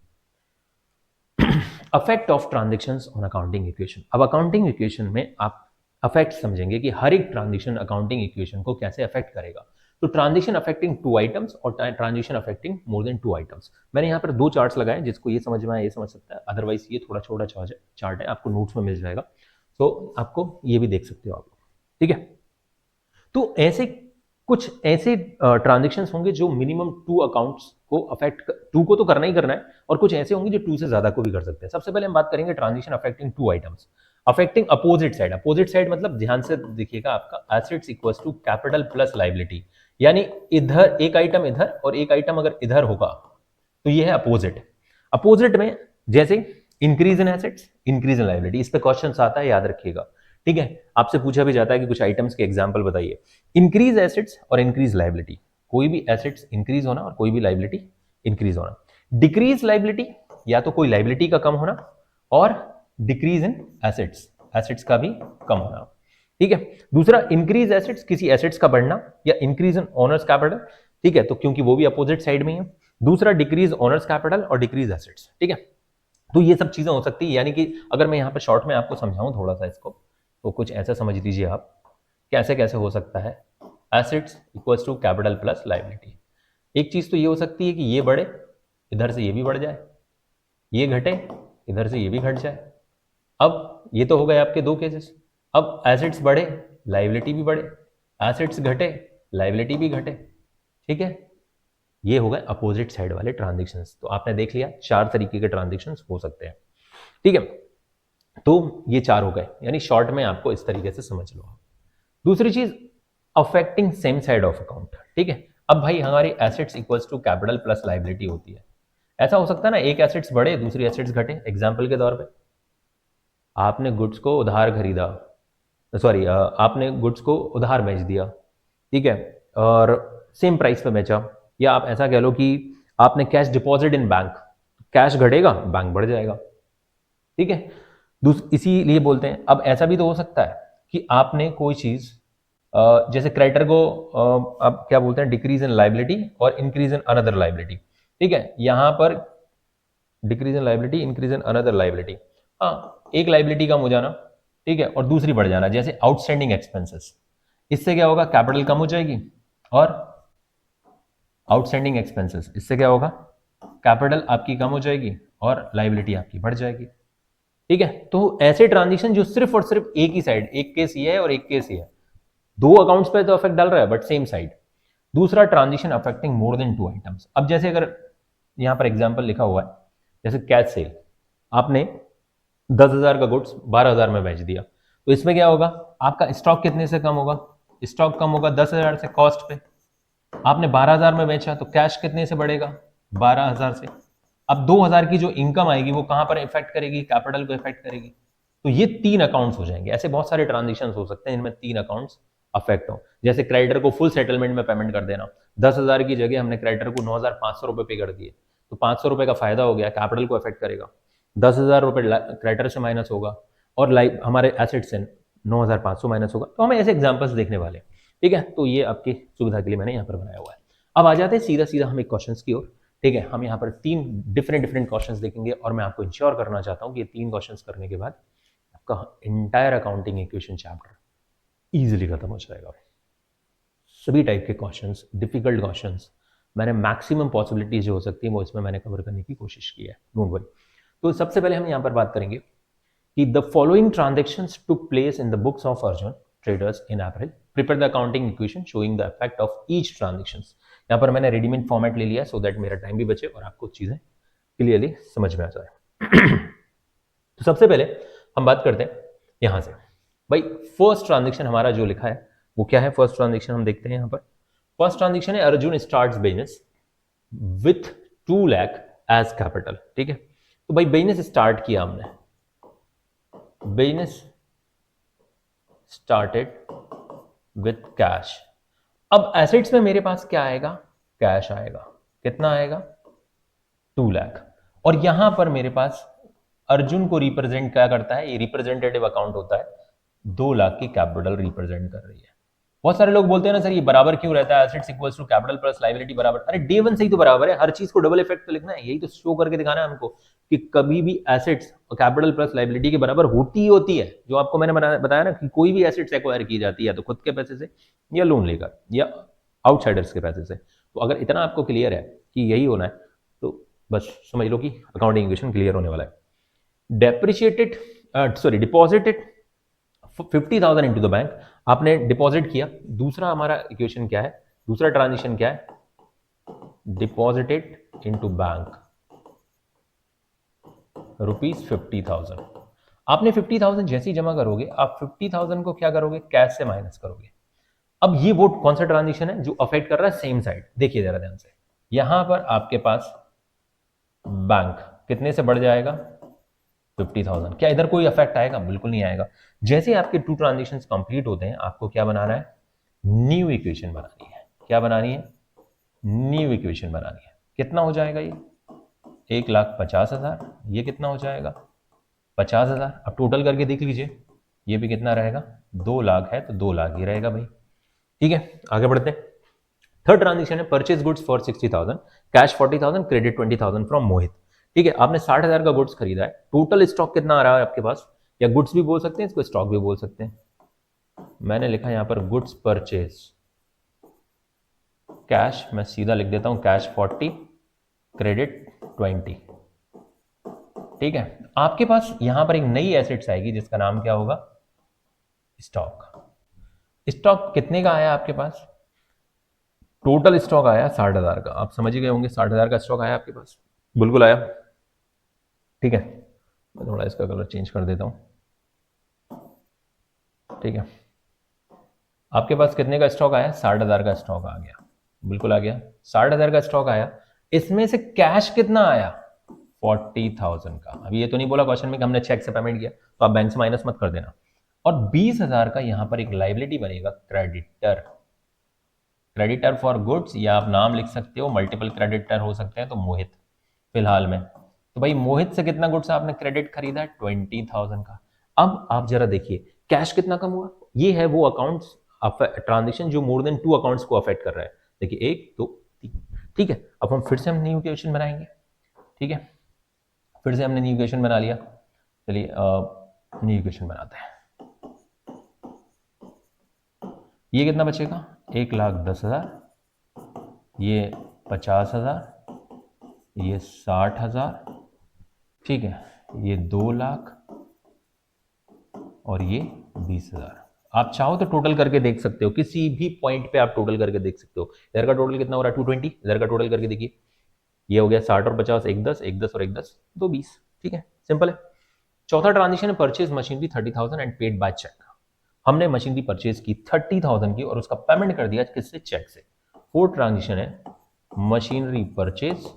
Affect of transactions on accounting equation. अब अकाउंटिंग इक्वेशन में आप अफेक्ट समझेंगे कि हर एक ट्रांजेक्शन अकाउंटिंग इक्वेशन को कैसे अफेक्ट करेगा। तो ट्रांजेक्शन अफेक्टिंग 2 आइटम्स और transaction affecting more than 2 items. मैंने यहाँ पर 2 चार्ट्स लगाए, जिसको ये समझ में आए ये समझ सकता है, अदरवाइज ये थोड़ा छोटा चार्ट है, आपको नोट्स में मिल जाएगा, तो आपको ये भी देख सकते हो आप लोग, ठीक है। तो ऐसे कुछ ऐसे ट्रांजेक्शन्स होंगे जो मिनिमम 2 अकाउंट्स को अफेक्ट, 2 को तो करना ही करना है, और कुछ ऐसे होंगे जो 2 से ज्यादा को भी कर सकते हैं। सबसे पहले हम बात करेंगे transaction affecting 2 items, affecting opposite side. Opposite side मतलब ध्यान से देखिएगा, आपका assets equals to capital plus liability, यानी इधर एक आइटम इधर और एक आइटम अगर इधर होगा तो ये है अपोजिट। अपोजिट में जैसे increase in assets, increase in liability, इस पे क्वेश्चन आता है, याद रखिएगा, ठीक है। आपसे पूछा भी जाता है कि कुछ आइटम्स के एग्जांपल बताइए। इंक्रीज एसेट्स और इंक्रीज लायबिलिटी, कोई भी एसेट्स इंक्रीज होना और कोई भी लायबिलिटी इंक्रीज होना। डिक्रीज लायबिलिटी, या तो कोई लायबिलिटी का कम होना, और डिक्रीज इन एसेट्स, एसेट्स का भी कम होना, ठीक है। दूसरा इंक्रीज एसेट्स, किसी एसेट्स का बढ़ना, या इंक्रीज इन ओनर्स कैपिटल, ठीक है, तो क्योंकि वो भी अपोजिट साइड में है। दूसरा डिक्रीज ओनर्स कैपिटल और डिक्रीज एसेट्स, ठीक है। तो ये सब चीजें हो सकती है, यानी कि अगर मैं यहाँ पर शॉर्ट में आपको समझाऊं थोड़ा सा इसको, तो कुछ ऐसा समझ लीजिए आप, कैसे कैसे हो सकता है assets equals to capital plus liability. एक चीज तो ये हो सकती है कि ये बढ़े, इधर से ये भी बढ़ जाए, ये घटे, इधर से ये भी घट जाए। अब ये तो हो गए आपके 2 केसेस। अब एसेट्स बढ़े, लायबिलिटी भी बढ़े, एसेट्स घटे, लायबिलिटी भी घटे, ठीक है। ये हो गए अपोजिट साइड वाले ट्रांजेक्शन्स। तो आपने देख लिया 4 तरीके के ट्रांजेक्शन्स हो सकते हैं, ठीक है। तो ये 4 हो गए, यानी शॉर्ट में आपको इस तरीके से समझ लो। दूसरी चीज affecting same side of account, ठीक है। अब भाई हमारी assets equals to capital plus liability होती है। ऐसा हो सकता है ना, एक एसेट्स बढ़े दूसरी एसेट्स घटे। एग्जांपल के तौर पे आपने गुड्स को उधार खरीदा, सॉरी आपने गुड्स को उधार बेच दिया, ठीक है, और सेम प्राइस पे बेचा। या आप ऐसा कह लो कि आपने cash deposit in bank, cash घटेगा बैंक बढ़ जाएगा, ठीक है। इसीलिए बोलते हैं। अब ऐसा भी तो हो सकता है कि आपने कोई चीज जैसे क्रेडिटर को अब क्या बोलते हैं, डिक्रीज इन लायबिलिटी और इंक्रीज इन अनदर लायबिलिटी, ठीक है। यहां पर decrease in liability, increase in another liability, हाँ, एक लायबिलिटी कम हो जाना, ठीक है, और दूसरी बढ़ जाना, जैसे आउटस्टैंडिंग एक्सपेंसेस। इससे क्या होगा, कैपिटल कम हो जाएगी, और आउटस्टैंडिंग एक्सपेंसेस, इससे क्या होगा, कैपिटल आपकी कम हो जाएगी और लायबिलिटी आपकी बढ़ जाएगी, ठीक है। तो ऐसे ट्रांजेक्शन जो सिर्फ और सिर्फ एक ही साइड, एक केस ये है और एक केस ये है, 2 अकाउंट्स पे तो अफेक्ट डाल रहा है बट सेम साइड। दूसरा transaction affecting more than 2 items. अब जैसे अगर यहां पर एग्जांपल लिखा हुआ है, जैसे कैश सेल, आपने 10,000 का गुड्स 12,000 में बेच दिया, तो इसमें क्या होगा, आपका स्टॉक कितने से कम होगा, स्टॉक कम होगा 10,000 से कॉस्ट पे। आपने 12,000 में बेचा तो कैश कितने से बढ़ेगा, 12,000 से। अब 2,000 की जो इनकम आएगी वो कहां पर इफेक्ट करेगी, कैपिटल को इफेक्ट करेगी। तो ये 3 अकाउंट्स हो जाएंगे। ऐसे बहुत सारे ट्रांजेक्शन हो सकते हैं जिनमें 3 अकाउंट्स अफेक्ट हो। जैसे क्रेडिटर को फुल सेटलमेंट में पेमेंट कर देना, 10,000 की जगह हमने क्रेडिटर को 9,500 रुपए पे कर दिए, तो 500 रुपए का फायदा हो गया, कैपिटल को इफेक्ट करेगा। 10,000 रुपए क्रेडिटर से माइनस होगा और हमारे एसेट से 9,500 माइनस होगा। तो हमें ऐसे एग्जाम्पल्स देखने वाले, ठीक है। तो ये आपकी सुविधा के लिए मैंने यहाँ पर बनाया हुआ है। अब आ जाते हैं सीधा सीधा हम एक क्वेश्चन की ओर, ठीक है। हम यहाँ पर 3 डिफरेंट क्वेश्चंस देखेंगे और मैं आपको इंश्योर करना चाहता हूँ कि ये 3 क्वेश्चंस करने के बाद आपका entire accounting equation chapter easily खत्म हो जाएगा। सभी टाइप के क्वेश्चंस, डिफिकल्ट क्वेश्चंस, मैंने मैक्सिमम पॉसिबिलिटीज जो हो सकती है वो इसमें मैंने कवर करने की कोशिश की है, डोंट वरी। तो सबसे पहले हम यहाँ पर बात करेंगे कि the following transactions took place in the books of Arjun traders in April, prepare the accounting equation showing the effect of each transactions. यहाँ पर मैंने रेडीमेड फॉर्मेट ले लिया सो दैट मेरा टाइम भी बचे और आपको चीजें क्लियरली समझ में आ जाए। तो सबसे पहले हम बात करते हैं यहां से, भाई फर्स्ट ट्रांजेक्शन हमारा जो लिखा है वो क्या है। फर्स्ट ट्रांजेक्शन हम देखते हैं यहाँ पर। फर्स्ट ट्रांजेक्शन है Arjun starts business with 2 lakh as capital, ठीक है। तो भाई बिजनेस स्टार्ट किया हमने, बिजनेस स्टार्टेड विथ कैश। अब एसेट्स में मेरे पास क्या आएगा, कैश आएगा। कितना आएगा, 2 लाख। और यहां पर मेरे पास अर्जुन को रिप्रेजेंट क्या करता है, ये रिप्रेजेंटेटिव अकाउंट होता है, 2 लाख की कैपिटल रिप्रेजेंट कर रही है। बहुत सारे लोग बोलते हैं ना सर ये बराबर क्यों रहता है, assets equals to capital plus liability बराबर, अरे डे वन से ही तो बराबर है, हर चीज को डबल इफेक्ट तो लिखना है, यही तो शो करके दिखाना है हमको कि कभी भी एसेट्स कैपिटल प्लस लायबिलिटी के बराबर होती ही होती है। जो आपको मैंने बताया ना कि कोई भी एसेट्स एक्वायर की जाती है तो खुद के पैसे से या लोन लेकर या आउटसाइडर्स के पैसे से। तो अगर इतना आपको क्लियर है कि यही होना है तो बस समझ लो कि अकाउंटिंग इक्वेशन क्लियर होने वाला है। Depreciated deposited 50,000 into the bank, आपने डिपॉजिट किया। दूसरा हमारा इक्वेशन क्या है, दूसरा ट्रांजिशन क्या है, डिपॉजिटेड इनटू बैंक ₹50,000। आपने 50,000 जैसे ही जमा करोगे आप 50,000 को क्या करोगे, कैश से माइनस करोगे। अब ये वो कौन सा ट्रांजिशन है जो अफेक्ट कर रहा है सेम साइड, देखिए जरा ध्यान से, यहां पर आपके पास बैंक कितने से बढ़ जाएगा, 50,000। क्या इधर कोई अफेक्ट आएगा, बिल्कुल नहीं आएगा। जैसे आपके 2 ट्रांजेक्शन्स कंप्लीट होते हैं आपको क्या बनाना है, न्यू इक्वेशन बनानी है। क्या बनानी है, न्यू इक्वेशन बनानी है। कितना हो जाएगा ये, 1,50,000, ये कितना हो जाएगा 50,000। अब टोटल करके देख लीजिए, ये भी कितना रहेगा, 2 लाख है तो 2 लाख ही रहेगा भाई। ठीक है, आगे बढ़ते हैं। थर्ड ट्रांजेक्शन है purchase goods for 60,000, cash 40,000, credit 20,000 from Mohit. ठीक है, आपने 60,000 का गुड्स खरीदा है। टोटल स्टॉक कितना आ रहा है आपके पास, या गुड्स भी बोल सकते हैं इसको, स्टॉक भी बोल सकते हैं। मैंने लिखा यहां पर गुड्स परचेज, कैश मैं सीधा लिख देता हूं, कैश 40, क्रेडिट 20। ठीक है, आपके पास यहां पर एक नई एसेट्स आएगी जिसका नाम क्या होगा, स्टॉक। स्टॉक कितने का आया आपके पास, टोटल स्टॉक आया 60,000 का। आप समझ गए होंगे 60,000 का स्टॉक आया आपके पास, बिल्कुल आया। ठीक है, मैं थोड़ा इसका कलर चेंज कर देता हूं। ठीक है, आपके पास कितने का स्टॉक आया, 60,000 का स्टॉक आ गया, बिल्कुल आ गया। 60,000 का स्टॉक आया, इसमें से कैश कितना आया, 40,000 का। अभी ये तो नहीं बोला क्वेश्चन में कि हमने चेक से पेमेंट किया, तो आप बैंक से माइनस मत कर देना। और 20,000 का यहां पर एक लाइबिलिटी बनेगा, क्रेडिटर। क्रेडिटर फॉर गुड्स, या आप नाम लिख सकते हो, मल्टीपल क्रेडिटर हो सकते हैं, तो मोहित फिलहाल में। तो भाई मोहित से कितना गुड्स आपने क्रेडिट खरीदा है, 20,000 का। अब आप जरा देखिए कैश कितना कम हुआ, ये है वो अकाउंट्स ट्रांजेक्शन जो मोर देन 2 अकाउंट्स को अफेक्ट कर रहा है। देखिए 1 2 3। ठीक है, अब हम फिर से हम न्यू इक्वेशन बनाएंगे। ठीक है, फिर से हमने न्यू इक्वेशन बना लिया, चलिए न्यू इक्वेशन बनाते हैं। ये कितना बचेगा, 1,10,000, ये 50,000, ये 60,000। ठीक है, ये 2 लाख और ये 20,000। आप चाहो तो टोटल करके देख सकते हो, किसी भी पॉइंट पे आप टोटल करके देख सकते हो। इधर का टोटल कितना हो रहा है, 220। इधर का टोटल करके देखिए, ये हो गया 60 और 50, 110, 110 और 110, 220। ठीक है, सिंपल है। चौथा ट्रांजेक्शन है purchase machinery 30,000 and paid by cheque. हमने मशीनरी परचेज की 30,000 की और उसका पेमेंट कर दिया किससे, चेक से। फोर्थ ट्रांजेक्शन है machinery purchase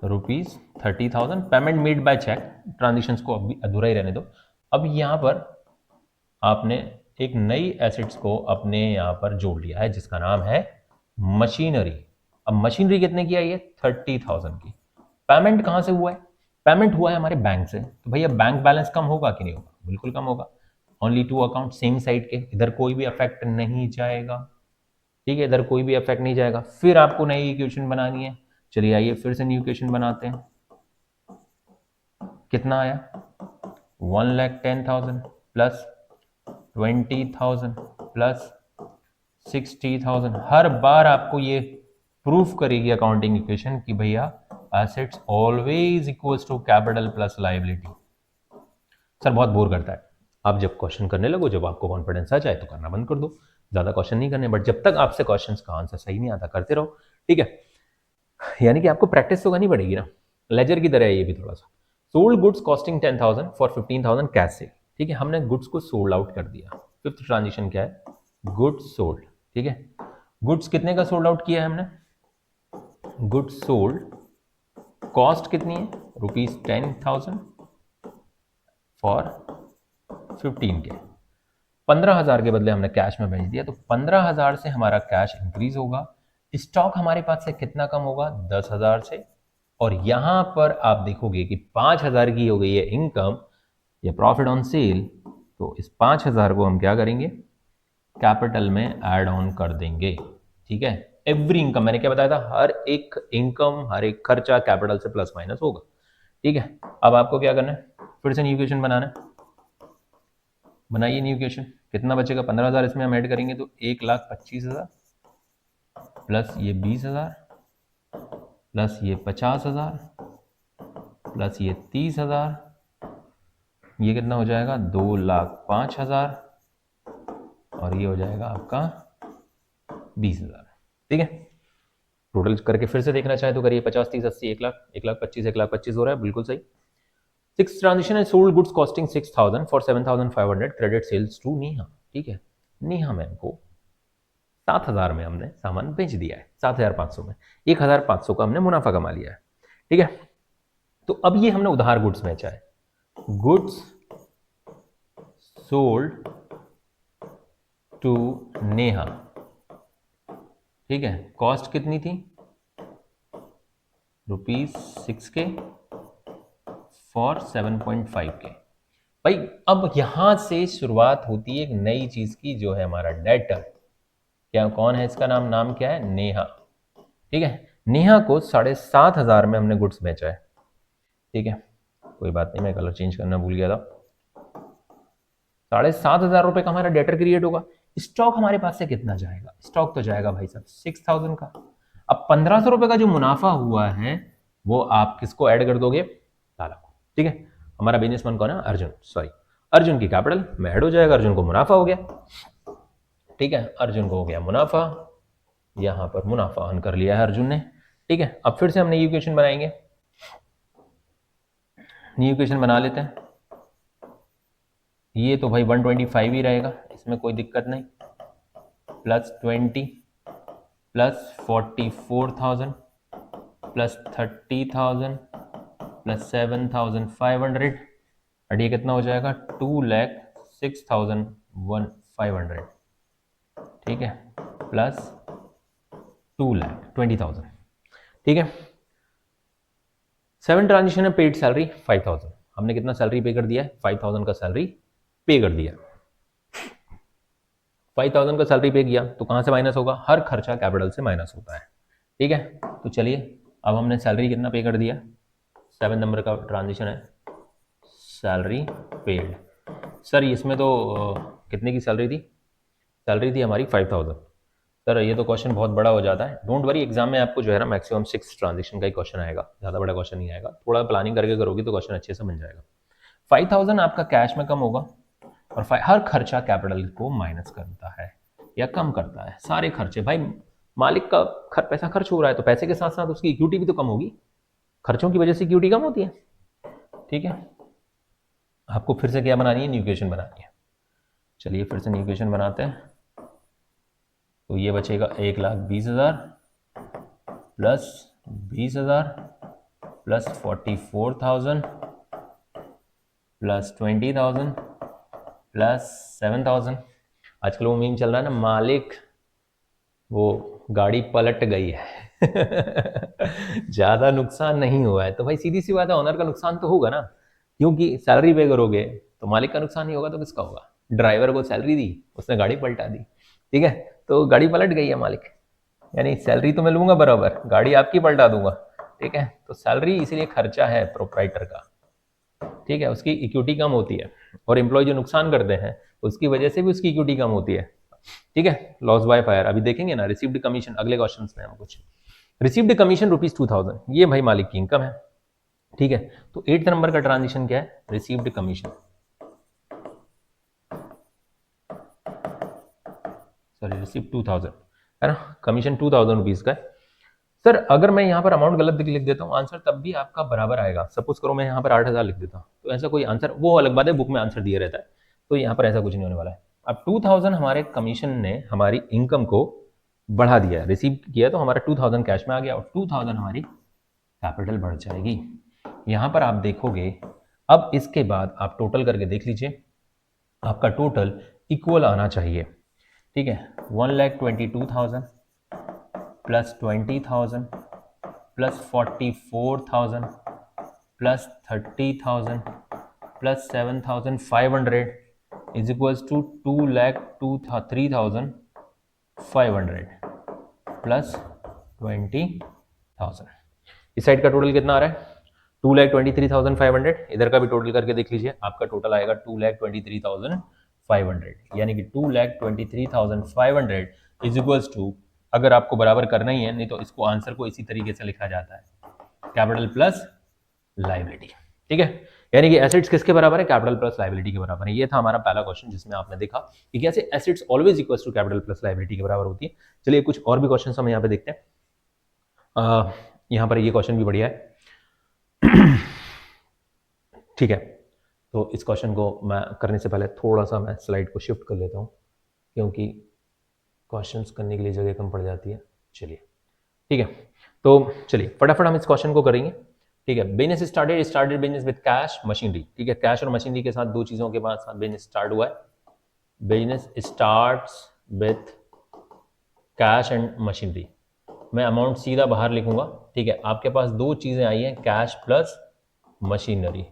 ₹30,000, payment made by cheque. Transactions को अभी अधूरा ही रहने दो। अब यहां पर आपने एक नई एसेट्स को अपने यहां पर जोड़ लिया है जिसका नाम है मशीनरी। अब मशीनरी कितने की आई है, 30,000 की। पेमेंट कहां से हुआ है, पेमेंट हुआ है हमारे बैंक से। तो भैया बैंक बैलेंस कम होगा कि नहीं होगा, बिल्कुल कम होगा। ओनली 2 अकाउंट सेम साइड के, इधर कोई भी अफेक्ट नहीं जाएगा। ठीक है, इधर कोई भी अफेक्ट नहीं जाएगा। फिर आपको नई इक्वेशन बनानी है। चलिए आइए फिर से न्यू इक्वेशन बनाते हैं। कितना आया, 1,10,000 प्लस 20,000 प्लस 60,000। हर बार आपको ये प्रूफ करेगी अकाउंटिंग इक्वेशन कि भैया assets always equals to capital plus liability. Sir बहुत बोर करता है, आप जब क्वेश्चन करने लगो, जब आपको कॉन्फिडेंस आ जाए तो करना बंद कर दो, ज्यादा क्वेश्चन नहीं करने। बट जब तक आपसे क्वेश्चन का आंसर सही नहीं आता करते रहो। ठीक है, यानी कि आपको प्रैक्टिस तो करनी पड़ेगी ना, लेजर की तरह है ये भी थोड़ा सा। Sold goods costing 10,000 for 15,000 cash से। ठीक है, हमने गुड्स को सोल्ड आउट कर दिया। फिफ्थ ट्रांजिशन क्या है, गुड्स सोल्ड। ठीक है, गुड्स कितने का सोल्ड आउट किया है हमने, गुड्स सोल्ड कॉस्ट कितनी है, ₹10,000 फॉर 15 के। 15,000 के बदले हमने कैश में भेज दिया, तो 15,000 से हमारा कैश इंक्रीज होगा स्टॉक हमारे पास से कितना कम होगा, 10,000 से। और यहां पर आप देखोगे कि 5,000 की हो गई है इनकम या प्रॉफिट ऑन सेल, तो इस 5,000 को हम क्या करेंगे, कैपिटल में ऐड ऑन कर देंगे। ठीक है, एवरी इनकम, मैंने क्या बताया था, हर एक इनकम, हर एक खर्चा कैपिटल से प्लस माइनस होगा। ठीक है, अब आपको क्या करना है, फिर से न्यू इक्वेशन बनाना है। बनाइए न्यू इक्वेशन। कितना बचेगा, 15,000 इसमें हम ऐड करेंगे तो 1,25,000 प्लस ये 20,000 प्लस ये 50,000 प्लस ये 30,000, ये कितना हो जाएगा, 2,05,000 और ये हो जाएगा आपका 20,000। ठीक है, टोटल करके फिर से देखना चाहे तो करिए, 50, 30, 80, 1 लाख, 1,25,000, 1,25,000 हो रहा है, बिल्कुल सही। 6 transaction and sold goods costing 6,000 for 7,500 credit sales to Neha. ठीक है, नेहा मैम को 7,000 में हमने सामान बेच दिया है, 7,500 में, 1,500 का हमने मुनाफा कमा लिया है। ठीक है, तो अब ये हमने उधार गुड्स बेचा है, गुड्स सोल्ड टू नेहा। ठीक है, कॉस्ट कितनी थी, ₹6K फॉर 7.5K। भाई अब यहां से शुरुआत होती है एक नई चीज की, जो है हमारा डेटर। क्या, कौन है इसका नाम क्या है, नेहा। ठीक है, नेहा को 7,500 में हमने गुड्स बेचा है। ठीक है, कोई बात नहीं, मैं कलर चेंज करना भूल गया था। 7,500 रुपए का हमारा डेटर क्रिएट होगा। स्टॉक हमारे पास से कितना जाएगा, स्टॉक तो जाएगा भाई साहब 6,000 का। अब 1,500 रुपए का जो मुनाफा हुआ है वो आप किसको ऐड कर दोगे, लाला को। ठीक है, हमारा बिजनेसमैन कौन है, अर्जुन, सॉरी, अर्जुन की कैपिटल में ऐड हो जाएगा, अर्जुन को मुनाफा हो गया। ठीक है, अर्जुन को हो गया मुनाफा, यहां पर मुनाफा अर्न कर लिया है अर्जुन ने। ठीक है, अब फिर से हम नई इक्वेशन बनाएंगे, न्यू इक्वेशन बना लेते हैं। ये तो भाई 125 ही रहेगा, इसमें कोई दिक्कत नहीं, प्लस 20 प्लस 44,000 प्लस 30,000 प्लस 7,500, और ये कितना हो जाएगा, 2,06,500। ठीक है, प्लस 2,20,000। ठीक है, 7 ट्रांजेक्शन है, पेड सैलरी 5,000, हमने कितना सैलरी पे कर दिया है, 5,000 का सैलरी पे कर दिया। 5,000 का सैलरी पे किया तो कहां से माइनस होगा, हर खर्चा कैपिटल से माइनस होता है। ठीक है, तो चलिए अब हमने सैलरी कितना पे कर दिया, 7 नंबर का ट्रांजेक्शन है, सैलरी पेड। सर इसमें तो कितने की सैलरी थी, सैलरी थी हमारी 5,000। सर ये तो क्वेश्चन बहुत बड़ा हो जाता है, डोंट वरी, एग्जाम में आपको जो है ना मैक्सिमम 6 ट्रांजेक्शन का ही क्वेश्चन आएगा, ज़्यादा बड़ा क्वेश्चन नहीं आएगा, थोड़ा प्लानिंग करके करोगे तो क्वेश्चन अच्छे से बन जाएगा। 5,000 आपका कैश में कम होगा, और हर खर्चा कैपिटल को माइनस करता है या कम करता है, सारे खर्चे। भाई मालिक का पैसा खर्च हो रहा है तो पैसे के साथ साथ उसकी इक्विटी भी तो कम होगी, खर्चों की वजह से इक्विटी कम होती है। ठीक है, आपको फिर से क्या बनानी है, न्यू इक्वेशन बनानी है। चलिए फिर से न्यू इक्वेशन बनाते हैं, तो ये बचेगा 1,20,000 प्लस 20,000 प्लस 44,000 प्लस 20,000 प्लस 7,000। आजकल वो मीम चल रहा है ना, मालिक वो गाड़ी पलट गई है ज़्यादा नुकसान नहीं हुआ है, तो भाई सीधी सी बात है, ऑनर का नुकसान तो होगा ना, क्योंकि सैलरी पे करोगे तो मालिक का नुकसान नहीं होगा तो किसका होगा, ड्राइवर को सैलरी दी, उसने गाड़ी पलटा दी। ठीक है, तो गाड़ी पलट गई है मालिक, यानी सैलरी तो मैं लूंगा बराबर, गाड़ी आपकी पलटा दूंगा। ठीक है, तो सैलरी इसीलिए खर्चा है प्रोप्राइटर का। ठीक है, उसकी इक्विटी कम होती है, और एम्प्लॉय जो नुकसान करते हैं उसकी वजह से भी उसकी इक्विटी कम होती है। ठीक है, लॉस बाय फायर अभी देखेंगे ना, रिसीव्ड कमीशन अगले क्वेश्चन में हम कुछ, रिसीव्ड कमीशन ₹2,000, ये भाई मालिक की इनकम है। ठीक है, तो 8 नंबर का ट्रांजेक्शन क्या है, रिसीव्ड कमीशन, सॉरी रिसीव्ड 2,000 है ना, कमीशन 2,000 रुपीज का है। सर अगर मैं यहाँ पर अमाउंट गलत लिख देता हूँ, आंसर तब भी आपका बराबर आएगा। सपोज करो मैं यहाँ पर 8,000 लिख देता हूँ, तो ऐसा कोई आंसर, वो अलग बात है, बुक में आंसर दिया रहता है, तो यहाँ पर ऐसा कुछ नहीं होने वाला है। अब 2,000 हमारे कमीशन ने हमारी इनकम को बढ़ा दिया, रिसीव किया, तो हमारा 2,000 कैश में आ गया, और 2,000 हमारी कैपिटल बढ़ जाएगी। यहाँ पर आप देखोगे, अब इसके बाद आप टोटल करके देख लीजिए, आपका टोटल इक्वल आना चाहिए। ठीक है, 1,22,000 plus 20,000 plus 44,000 plus 30,000 plus 7,500 is equals to 2,03,500 plus 20,000। इस साइड का टोटल कितना आ रहा है? 2,23,500। इधर का भी टोटल करके देख लीजिए, आपका टोटल आएगा 2,23,500, यानी कि 2,23,500 इज इक्वल्स टू, अगर आपको बराबर करना ही है, नहीं तो इसको आंसर को इसी तरीके से लिखा जाता है, कैपिटल प्लस लायबिलिटी। ठीक है, यानी कि एसेट्स किसके बराबर है? कैपिटल प्लस लायबिलिटी के बराबर है। ये था हमारा पहला क्वेश्चन जिसमें आपने देखा कि कैसे assets always equals to capital plus liability के बराबर होती है। चलिए कुछ और भी क्वेश्चन हम यहाँ पे देखते हैं। यहाँ पर ये क्वेश्चन भी बढ़िया है। ठीक है, तो इस क्वेश्चन को मैं करने से पहले थोड़ा सा मैं स्लाइड को शिफ्ट कर लेता हूँ, क्योंकि क्वेश्चंस करने के लिए जगह कम पड़ जाती है। चलिए ठीक है, तो चलिए फटाफट हम इस क्वेश्चन को करेंगे। ठीक है, business started business with cash machinery. ठीक है, कैश और मशीनरी के साथ दो चीज़ों के बाद बिजनेस स्टार्ट हुआ है। Business starts with cash and machinery. मैं अमाउंट सीधा बाहर लिखूंगा। ठीक है, आपके पास दो चीज़ें आई हैं, कैश प्लस मशीनरी।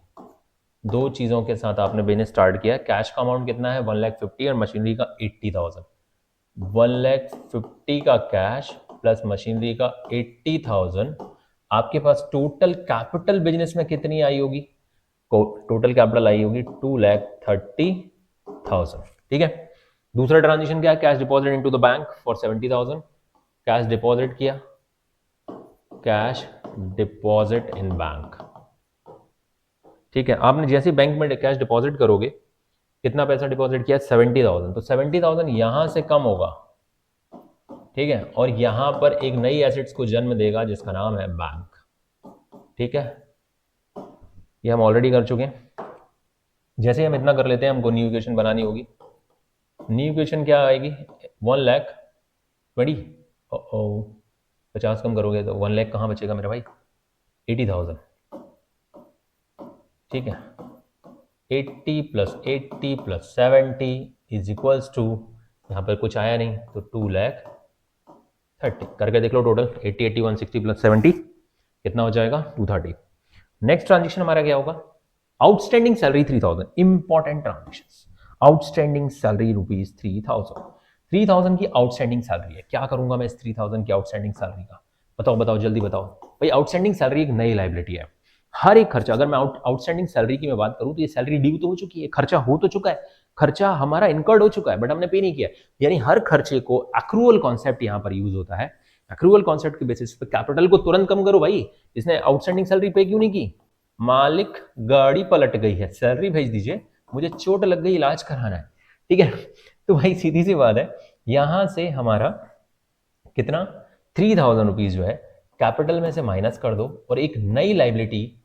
दो चीज़ों के साथ आपने बिजनेस स्टार्ट किया। कैश का अमाउंट कितना है? 1,50,000 और मशीनरी का 80,000। 1,50,000 का कैश प्लस मशीनरी का 80,000। आपके पास टोटल कैपिटल बिजनेस में कितनी आई होगी? टोटल कैपिटल आई होगी 2,30,000। ठीक है, दूसरा ट्रांजेक्शन क्या है? Cash deposit into the bank for 70,000। Cash deposit किया, कैश डिपॉजिट इन बैंक। ठीक है, आपने जैसे बैंक में कैश डिपॉजिट करोगे, कितना पैसा डिपॉजिट किया? 70,000। तो 70,000 यहां से कम होगा। ठीक है, और यहां पर एक नई एसेट्स को जन्म देगा जिसका नाम है बैंक। ठीक है, ये हम ऑलरेडी कर चुके हैं। जैसे हम इतना कर लेते हैं, हमको न्यू इक्वेशन बनानी होगी। न्यू इक्वेशन क्या आएगी? 1,20,000। 50 कम करोगे तो 1,00,000 कहाँ बचेगा मेरा भाई? 80,000। ठीक है, 80 + 70 इज इक्वल्स टू, यहाँ पर कुछ आया नहीं तो 2,30,000 करके देख लो। टोटल 80, 80, 160 + 70 कितना हो जाएगा? 230। नेक्स्ट ट्रांजेक्शन हमारा क्या होगा? Outstanding salary 3,000। Important transaction. Outstanding salary ₹3,000। 3,000 की आउटस्टैंडिंग सैलरी है। क्या करूंगा मैं इस 3,000 की आउटस्टैंडिंग सैलरी का? बताओ बताओ जल्दी बताओ भाई। आउटस्टैंडिंग सैलरी एक नई लायबिलिटी है। हर एक खर्चा, अगर मैं आउटस्टैंडिंग सैलरी की मैं बात करूं तो ये सैलरी ड्यू तो हो चुकी है, खर्चा हो तो चुका है, खर्चा हमारा इनकर्ड हो चुका है, बट हमने पे नहीं किया। यानी हर खर्चे को एक्रूअल कॉन्सेप्ट यहां पर यूज होता है। एक्रूअल कॉन्सेप्ट के बेसिस पे कैपिटल को तुरंत कम करो भाई। इसने आउटस्टैंडिंग सैलरी पे क्यों नहीं की? मालिक गाड़ी पलट गई है, सैलरी भेज दीजिए, मुझे चोट लग गई, इलाज कराना है। ठीक है, तो भाई सीधी सी बात है, यहां से हमारा कितना? 3,000 रुपीज जो है कैपिटल में से माइनस कर दो, और एक नई लाइबिलिटी,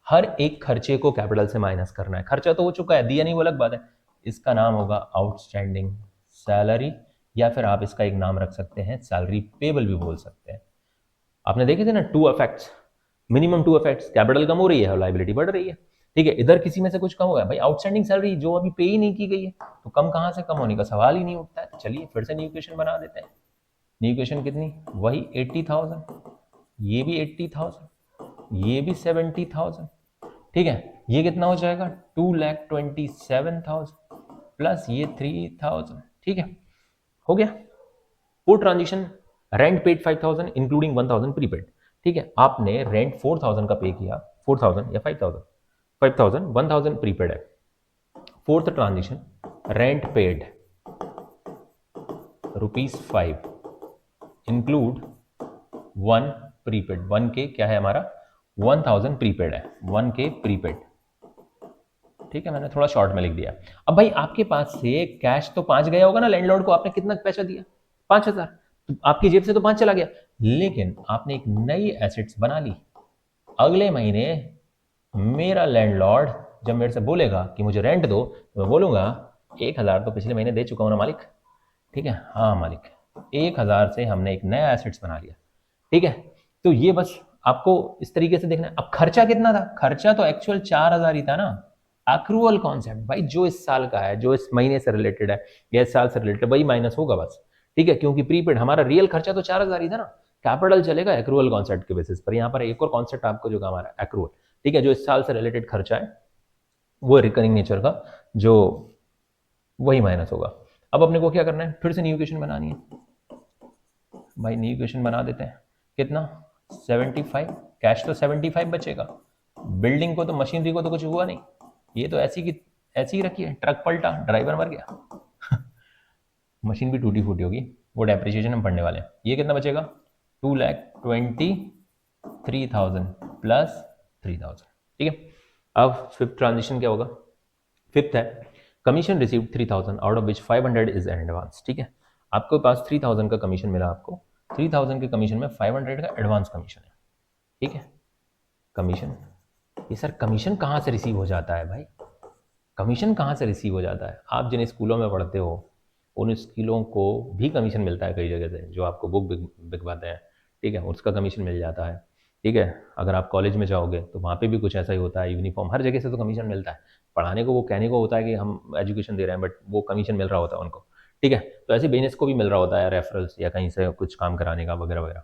हर एक खर्चे को कैपिटल से माइनस करना है। खर्चा तो हो चुका है, दिया नहीं वो अलग बात है। इसका नाम होगा आउटस्टैंडिंग सैलरी, या फिर आप इसका एक नाम रख सकते हैं सैलरी पेबल भी बोल सकते हैं। आपने देखे थे ना two effects, minimum two effects. Capital कम हो रही है, लाइबिलिटी बढ़ रही है। ठीक है, इधर किसी में से कुछ कम हो गया भाई, आउटस्टैंडिंग सैलरी जो अभी पे ही नहीं की गई है, तो कम कहां से कम होने का सवाल ही नहीं उठता है। चलिए फिर से न्यू इक्वेशन बना देते हैं। न्यू इक्वेशन कितनी? वही 80,000, ये भी 80,000, ये भी 70,000। ठीक है, ये कितना हो जाएगा? 2,27,000 प्लस ये 3,000। ठीक है, हो गया। Four transaction, rent paid 5,000 including 1,000 prepaid. ठीक है, आपने रेंट 4,000 का पे किया, 4,000 या 5,000, 5,000, 1,000 प्रीपेड है। Fourth transaction, rent paid ₹5 include 1 prepaid. 1K क्या है हमारा? 1,000 प्रीपेड है, 1K प्रीपेड। ठीक है, मैंने थोड़ा शॉर्ट में लिख दिया। अब भाई आपके पास से कैश तो 5 गया होगा ना, लैंडलॉर्ड को आपने कितना पैसा दिया? 5,000। तो आपकी जेब से तो 5 चला गया, लेकिन आपने एक नई एसेट्स बना ली। अगले महीने मेरा लैंडलॉर्ड जब मेरे से बोलेगा कि मुझे रेंट दो, तो मैं बोलूंगा 1,000 तो पिछले महीने दे चुका हूं ना मालिक। ठीक है, हाँ मालिक, 1,000 से हमने एक नया एसेट्स बना लिया। ठीक है, तो ये बस आपको इस तरीके से देखना है। अब खर्चा कितना था? खर्चा तो एक्चुअल 4,000 ही था ना। एक्रूअल कॉन्सेप्ट भाई, जो इस साल का है, जो इस महीने से रिलेटेड है या इस साल से रिलेटेड, वही माइनस होगा बस। ठीक है, क्योंकि प्रीपेड हमारा रियल खर्चा तो 4,000 ही था ना, कैपिटल चलेगा एक्रूअल कॉन्सेप्ट के बेसिस पर। यहाँ पर एक और कॉन्सेप्ट आपको जो काम आ रहा है एक्रूअल, ठीक है, जो इस साल से रिलेटेड खर्चा है वो रिकरिंग नेचर का, जो वही माइनस होगा। अब अपने को क्या करना है, फिर से न्यू इक्वेशन बनानी है भाई, न्यू इक्वेशन बना देते हैं। कितना, 75, कैश तो 75 बचेगा, बिल्डिंग को तो मशीनरी को तो कुछ हुआ नहीं, ये तो ऐसी की ऐसी ही रखी है, ट्रक पलटा ड्राइवर मर गया मशीन भी टूटी फूटी होगी, वो डेप्रिसिएशन हम पढ़ने वाले हैं। ये कितना बचेगा, 2,23,000 प्लस 3,000, ठीक है। अब फिफ्थ ट्रांजिशन क्या होगा, फिफ्थ है commission received 3,000 out of which 500 is advance, ठीक है। आपके पास 3,000 का कमीशन मिला, आपको 3,000 के कमीशन में 500 का एडवांस कमीशन है, ठीक है। कमीशन, ये सर कमीशन कहाँ से रिसीव हो जाता है भाई, कमीशन कहाँ से रिसीव हो जाता है, आप जिन स्कूलों में पढ़ते हो उन स्कूलों को भी कमीशन मिलता है कई जगह से, जो आपको बुक बिकवाते हैं, ठीक है, उसका कमीशन मिल जाता है, ठीक है। अगर आप कॉलेज में जाओगे तो वहाँ पे भी कुछ ऐसा ही होता है, यूनिफॉर्म, हर जगह से तो कमीशन मिलता है। पढ़ाने को वो कहने को होता है कि हम एजुकेशन दे रहे हैं, बट वो कमीशन मिल रहा होता है उनको, ठीक है। तो ऐसे बिजनेस को भी मिल रहा होता है रेफरल्स या कहीं से कुछ काम कराने का वगैरह वगैरह।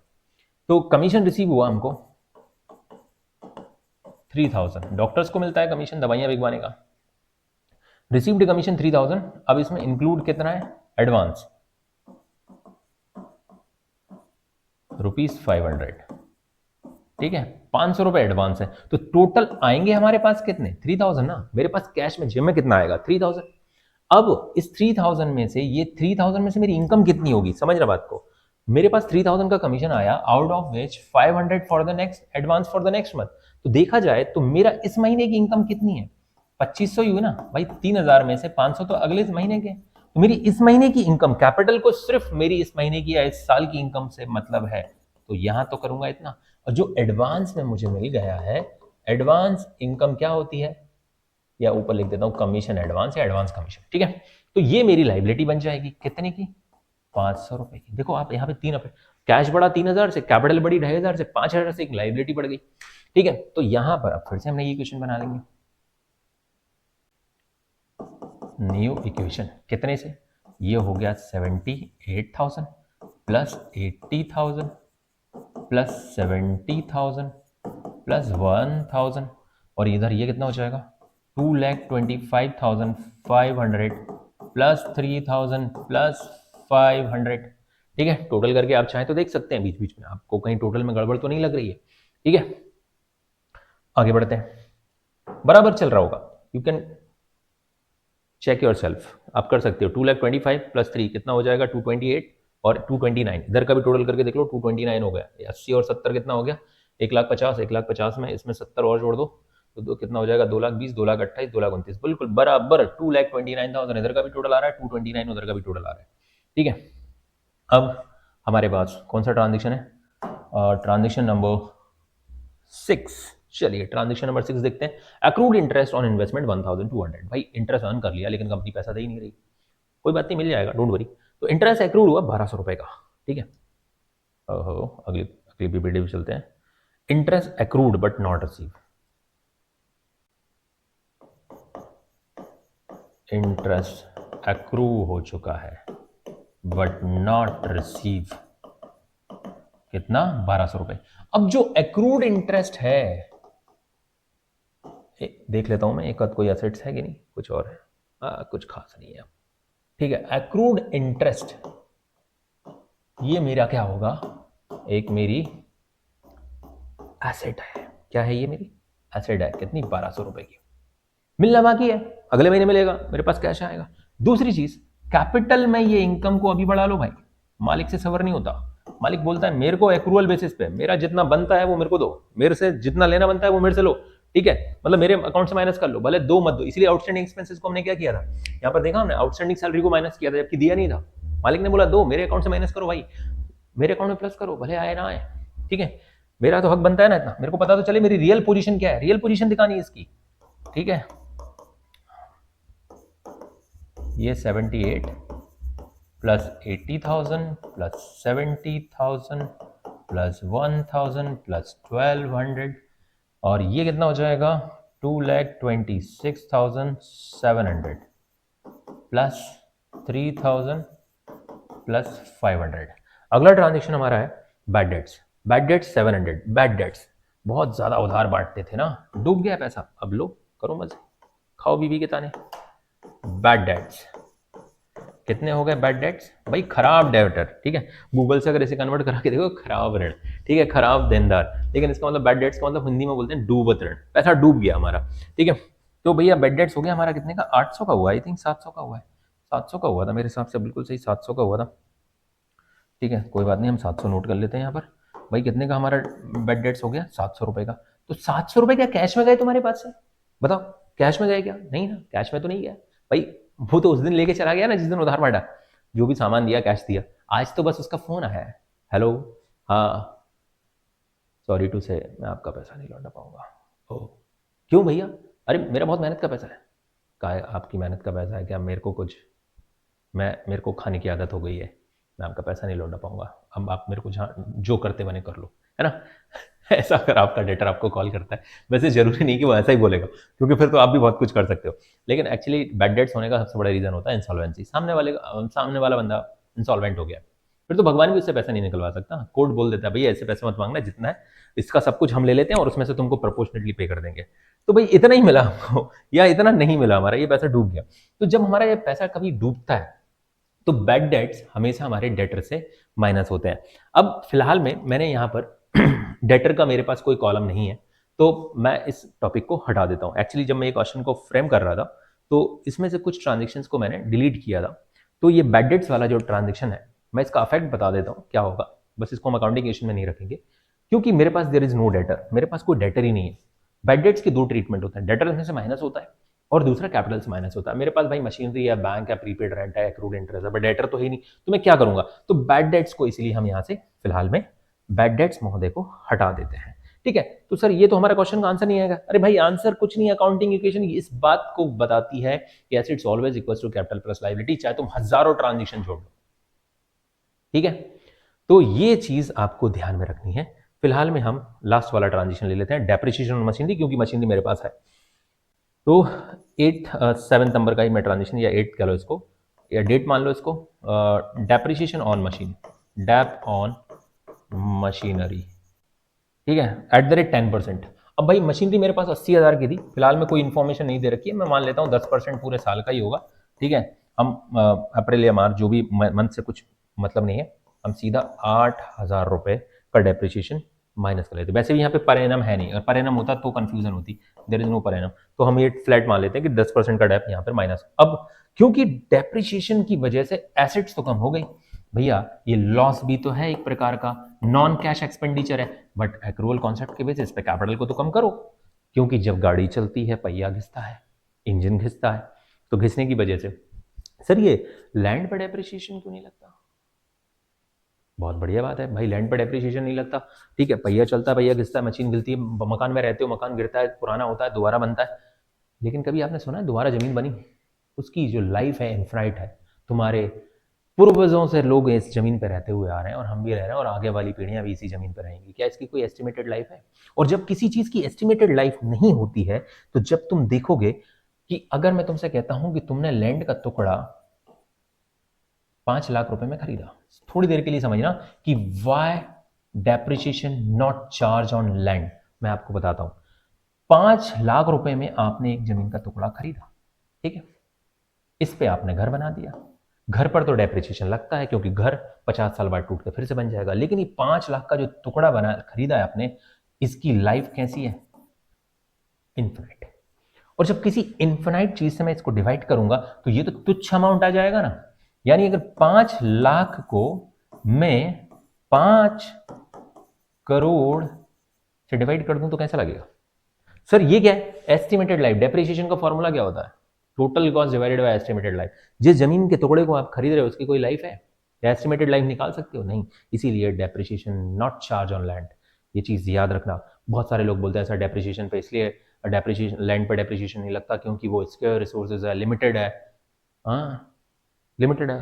तो कमीशन रिसीव हुआ हमको 3,000, डॉक्टर्स को मिलता है कमीशन दवाइयाँ बिकवाने का, रिसीव्ड कमीशन 3,000। अब इसमें इंक्लूड कितना है, एडवांस ₹500, ठीक है, 500 रुपए एडवांस है। तो टोटल आएंगे हमारे पास कितने, 3,000 ना, मेरे पास कैश में जेब में कितना आएगा, 3,000। अब इस 3,000 में से, ये 3,000 में से मेरी इनकम कितनी होगी, समझ रहा बात को, मेरे पास 3,000 का कमीशन आया, out of which 500 for the next advance for the next month. तो देखा जाए तो मेरा इस महीने की इनकम कितनी है, 2,500 ही हुई ना भाई, 3,000 में से 500 तो अगले महीने के, तो मेरी इस महीने की इनकम, कैपिटल को सिर्फ मेरी इस महीने की या इस साल की इनकम से मतलब है, तो यहां तो करूंगा इतना। और जो एडवांस में मुझे मिल गया है, एडवांस इनकम क्या होती है, या ऊपर लिख देता हूं कमीशन एडवांस या एडवांस कमीशन, ठीक है। तो ये मेरी लाइबिलिटी बन जाएगी कितने की, 500 रुपए की। देखो आप यहाँ पे तीन कैश बढ़ा 3,000 से, कैपिटल बढ़ी 2,500 से, 5,000 से एक लाइबिलिटी बढ़ गई, ठीक है। तो यहां पर अब फिर से हमने ये इक्वेशन बना लेंगे, न्यू इक्वेशन कितने से, ये हो गया 78,000 प्लस 80,000 प्लस 70,000 प्लस 1,000, और इधर ये कितना हो जाएगा, 2,25,500 प्लस 3,000 प्लस 500, ठीक है। टोटल करके आप चाहें तो देख सकते हैं बीच बीच में, आपको कहीं टोटल में गड़बड़ तो नहीं लग रही है, ठीक है। आगे बढ़ते हैं, बराबर चल रहा होगा, you can check yourself, आप कर सकते हो। 2,25,000 प्लस 3 कितना हो जाएगा, 228, और 229 इधर का भी टोटल करके देख लो, 229 हो गया, 80 और 70 कितना हो गया, 1,50,000, 1,50,000 में इसमें 70 और जोड़ दो तो दो कितना हो जाएगा, 2,20,000, 2,28,000, 2,29,000, बिल्कुल बराबर 2,29,000 इधर का भी टोटल आ रहा है, 229 उधर का भी टोटल आ रहा है, ठीक है। अब हमारे पास कौन सा ट्रांजेक्शन है, ट्रांजेक्शन नंबर 6, चलिए ट्रांजेक्शन नंबर 6 देखते हैं। अक्रूड इंटरेस्ट ऑन इन्वेस्टमेंट 1,200, भाई इंटरेस्ट अर्न कर लिया लेकिन कंपनी पैसा दे ही नहीं रही, कोई बात नहीं, मिल जाएगा, डोंट वरी। तो इंटरेस्ट अक्रूड हुआ 1,200 रुपए का, ठीक है। ओहो, अगली अगली पीपीटी पे चलते हैं। Interest accrued but not receive, interest accrue हो चुका है बट नॉट रिसीव, कितना, 1,200 रुपए। अब जो अक्रूड इंटरेस्ट है, देख लेता हूं मैं एक आध कोई एसेट्स है कि नहीं, कुछ और है, कुछ खास नहीं है, ठीक है। अक्रूड इंटरेस्ट ये मेरा क्या होगा, एक मेरी एसेट है, क्या है ये, मेरी एसेट है, कितनी, 1,200 रुपए की, मिलना बाकी है, अगले महीने मिलेगा, मेरे पास कैश आएगा। दूसरी चीज, कैपिटल में ये इनकम को अभी बढ़ा लो भाई, मालिक से सवर नहीं होता, मालिक बोलता है मेरे को एक्रूअल बेसिस पे, मेरा जितना बनता है वो मेरे को दो, मेरे से जितना लेना बनता है वो मेरे से लो, ठीक है, मतलब मेरे अकाउंट से माइनस कर लो, भले दो मत दो। इसलिए आउटस्टैंडिंग एक्सपेंसेस को हमने क्या किया था, यहाँ पर देखा हमने, आउटस्टैंडिंग सैलरी को माइनस किया था, जबकि दिया नहीं था, मालिक ने बोला दो, मेरे अकाउंट से माइनस करो भाई, मेरे अकाउंट में प्लस करो, भले आए ना आए, ठीक है, मेरा तो हक बनता है ना इतना, मेरे को पता तो चले मेरी रियल पोजीशन क्या है, रियल पोजीशन दिखानी है इसकी, ठीक है। ये 78 प्लस 80,000 प्लस 70,000 प्लस 1,000 प्लस 1,200, और ये कितना हो जाएगा, 2,26,700 प्लस 3,000 प्लस 500। अगला ट्रांजेक्शन हमारा है bad debts. Bad debts 700। Bad debts, बहुत ज़्यादा उधार बांटते थे ना, डूब गया पैसा, अब लो करो मजे, खाओ बीवी के ताने। बैड डेट्स कितने हो गए? बैड डेट्स भाई खराब डेबिटर, ठीक है, गूगल से अगर इसे कन्वर्ट करा के देखो खराब ऋण, ठीक है, खराब देनदार, लेकिन इसका मतलब बैड डेट्स का मतलब हिंदी में बोलते हैं डूबत ऋण, पैसा डूब गया हमारा, ठीक है। तो भैया बैड डेट्स हो गया हमारा कितने का? 800 का हुआ, आई थिंक 700 का हुआ है, 700 का हुआ था मेरे हिसाब से, बिल्कुल सही 700 का हुआ था, ठीक है, कोई बात नहीं, हम 700 नोट कर लेते हैं यहाँ पर। भाई कितने का हमारा बेड डेट्स हो गया? 700 रुपए का। तो 700 रुपए क्या कैश में गए तुम्हारे पास से? बताओ, कैश में गए क्या? नहीं ना, कैश में तो नहीं गया भाई, वो तो उस दिन लेके चला गया ना जिस दिन उधार बांटा, जो भी सामान दिया कैश दिया, आज तो बस उसका फोन आया है, हेलो, हाँ सॉरी टू से मैं आपका पैसा नहीं लौटा पाऊंगा। ओ क्यों भैया? अरे मेरा बहुत मेहनत का पैसा है। कहा है आपकी मेहनत का पैसा है क्या? मेरे को कुछ, मेरे को खाने की आदत हो गई है, मैं आपका पैसा नहीं लौटा पाऊंगा, अब आप मेरे को जहाँ जो करते बने कर लो, है ना। ऐसा अगर आपका डेटर आपको कॉल करता है, वैसे जरूरी नहीं कि वो ऐसा ही बोलेगा, क्योंकि फिर तो आप भी बहुत कुछ कर सकते हो, लेकिन एक्चुअली बैड डेट्स होने का सबसे बड़ा रीजन होता है इंसॉल्वेंसी। सामने वाला बंदा इंसॉल्वेंट हो गया, फिर तो भगवान भी उससे पैसा नहीं निकलवा सकता, कोर्ट बोल देता है भैया ऐसे पैसे मत मांगना, जितना है इसका सब कुछ हम ले लेते हैं और उसमें से तुमको प्रोपोर्शनेटली पे कर देंगे। तो भाई इतना ही मिला हमको या इतना नहीं मिला, हमारा ये पैसा डूब गया। तो जब हमारा ये पैसा कभी डूबता है तो बैड डेट्स हमेशा हमारे डेटर से माइनस होते हैं। अब फिलहाल में मैंने यहाँ पर डेटर का मेरे पास कोई कॉलम नहीं है, तो मैं इस टॉपिक को हटा देता हूँ। एक्चुअली जब मैं ये क्वेश्चन को फ्रेम कर रहा था तो इसमें से कुछ ट्रांजेक्शन्स को मैंने डिलीट किया था, तो ये बैड डेट्स वाला जो ट्रांजेक्शन है मैं इसका अफेक्ट बता देता हूँ क्या होगा, बस इसको हम अकाउंटिंग इक्वेशन में नहीं रखेंगे, क्योंकि मेरे पास देयर इज नो डेटर, मेरे पास कोई डेटर ही नहीं है। बैड डेट्स के दो ट्रीटमेंट होते हैं, डेटर में से माइनस होता है और दूसरा कैपिटल से माइनस होता है। मेरे पास भाई मशीनरी है, बैंक है, प्रीपेड रेंट है, एक्रूड इंटरेस्ट है, बट डेटर तो है ही नहीं, तो मैं क्या करूंगा? तो बैड डेट्स को इसीलिए हम यहाँ से फिलहाल में बैड डेट्स महोदय को हटा देते हैं, ठीक है। तो सर ये तो हमारा क्वेश्चन का आंसर नहीं आएगा। अरे भाई आंसर कुछ नहीं, अकाउंटिंग इक्वेशन इस बात को बताती है कि assets always equals to capital plus liability, चाहे तुम हजारों ट्रांजेक्शन जोड़ लो, ठीक है। तो ये चीज आपको ध्यान में रखनी है। फिलहाल में हम लास्ट वाला ट्रांजिशन ले लेते हैं, डेप्रिसिएशन ऑन मशीनरी, क्योंकि मशीनरी मेरे पास है। तो 7 नंबर का ही मैं ट्रांजिशन, या 8 कह लो इसको, या डेट मान लो इसको, depreciation on machine, dep on machinery, ठीक है, @ 10%। अब भाई मशीनरी मेरे पास 80,000 की थी, फिलहाल में कोई इन्फॉर्मेशन नहीं दे रखी है, मैं मान लेता हूँ 10% पूरे साल का ही होगा, ठीक है। हम अप्रैल या मार्च जो भी मंथ से कुछ मतलब नहीं है, हम सीधा 8,000 रुपये का डेप्रिसिएशन माइनस कर लेते। वैसे भी यहाँ पे पर एनम है नहीं, अगर पर एनम होता तो कंफ्यूजन होती, there is no per annum, तो हम ये फ्लैट मान लेते हैं कि 10% का डेप यहाँ पर माइनस। अब क्योंकि डेप्रिसिएशन की वजह से एसेट्स तो कम हो गई भैया, ये लॉस भी तो है एक प्रकार का, नॉन कैश एक्सपेंडिचर है, बट एक्रूअल कॉन्सेप्ट के बेसिस पे कैपिटल को तो कम करो, क्योंकि जब गाड़ी चलती है पहिया घिसता है, इंजन घिसता है, तो घिसने की वजह से सर ये लैंड पर डेप्रिसिएशन क्यों नहीं लगता? बहुत बढ़िया बात है भाई, लैंड पर डेप्रिसिएशन नहीं लगता, ठीक है, पहिया चलता है, पहिया घिसता है, मशीन गिरती है, मकान में रहते हो, मकान गिरता है, पुराना होता है, दोबारा बनता है, लेकिन कभी आपने सुना है दोबारा जमीन बनी? उसकी जो लाइफ है इनफाइनाइट है। तुम्हारे पूर्वजों से लोग इस जमीन पर रहते हुए आ रहे हैं और हम भी रह रहे हैं और आगे वाली पीढ़ियां भी इसी जमीन पर रहेंगी, क्या इसकी कोई एस्टिमेटेड लाइफ है? और जब किसी चीज की एस्टिमेटेड लाइफ नहीं होती है, तो जब तुम देखोगे कि अगर मैं तुमसे कहता हूं कि तुमने लैंड का टुकड़ा 5 लाख रुपए में खरीदा, थोड़ी देर के लिए समझना कि why depreciation not charge on land. मैं आपको बताता हूं, 5 लाख रुपए में आपने एक जमीन का टुकड़ा खरीदा, ठीक है, इस पे आपने घर बना दिया, घर पर तो डेप्रिसिएशन लगता है क्योंकि घर 50 साल बाद टूट के फिर से बन जाएगा, लेकिन ये 5 लाख का जो टुकड़ा बना खरीदा है आपने, इसकी लाइफ कैसी है? इन्फिनाइट। और जब किसी इन्फिनाइट चीज से मैं इसको डिवाइड करूंगा तो ये तो तुच्छ अमाउंट आ जाएगा ना। यानी अगर 5 लाख को मैं 5 करोड़ से डिवाइड कर दूं तो कैसा लगेगा? सर ये क्या है? Estimated life. डेप्रिसिएशन का फॉर्मूला क्या होता है? Total cost divided by estimated life. जिस जमीन के टुकड़े को आप खरीद रहे हो उसकी कोई लाइफ है? एस्टिमेटेड लाइफ निकाल सकते हो? नहीं। इसीलिए depreciation not charge on land, ये चीज याद रखना। बहुत सारे लोग बोलते हैं सर डेप्रिसिएशन पे इसलिए डेप्रिसिएशन लैंड पे डेप्रिसिएशन नहीं लगता क्योंकि वो स्केयर रिसोर्सेज है, लिमिटेड है। हाँ लिमिटेड है,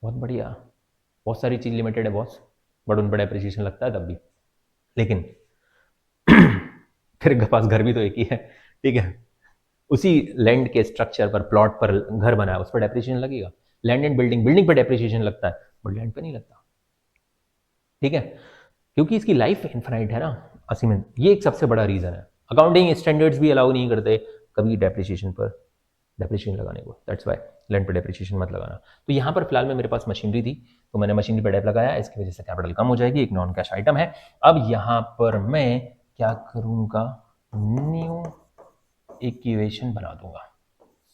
बहुत बढ़िया, बहुत सारी चीज लिमिटेड है बॉस, बट उन पर डेप्रिसिएशन लगता है तब भी। लेकिन तेरे पास घर भी तो एक ही है, ठीक है, उसी लैंड के स्ट्रक्चर पर, प्लॉट पर घर बना है, उस पर डेप्रिसिएशन लगेगा? लैंड एंड बिल्डिंग, बिल्डिंग पे डेप्रिसिएशन लगता है बट लैंड पे नहीं लगता, ठीक है, क्योंकि इसकी लाइफ इन्फिनाइट है ना 80 में। ये एक सबसे बड़ा रीज़न है। अकाउंटिंग स्टैंडर्ड्स भी अलाउ नहीं करते कभी डेप्रिसिएशन पर डेप्रिसिएशन लगाने को, दैट्स वाई लैंड पर डेप्रिसिएशन मत लगाना। तो यहाँ पर फिलहाल में मेरे पास मशीनरी थी तो मैंने मशीनरी पर डेप लगाया, इसकी वजह से कैपिटल कम हो जाएगी, एक नॉन कैश आइटम है। अब यहाँ पर मैं क्या करूँगा, न्यू इक्वेशन बना दूंगा,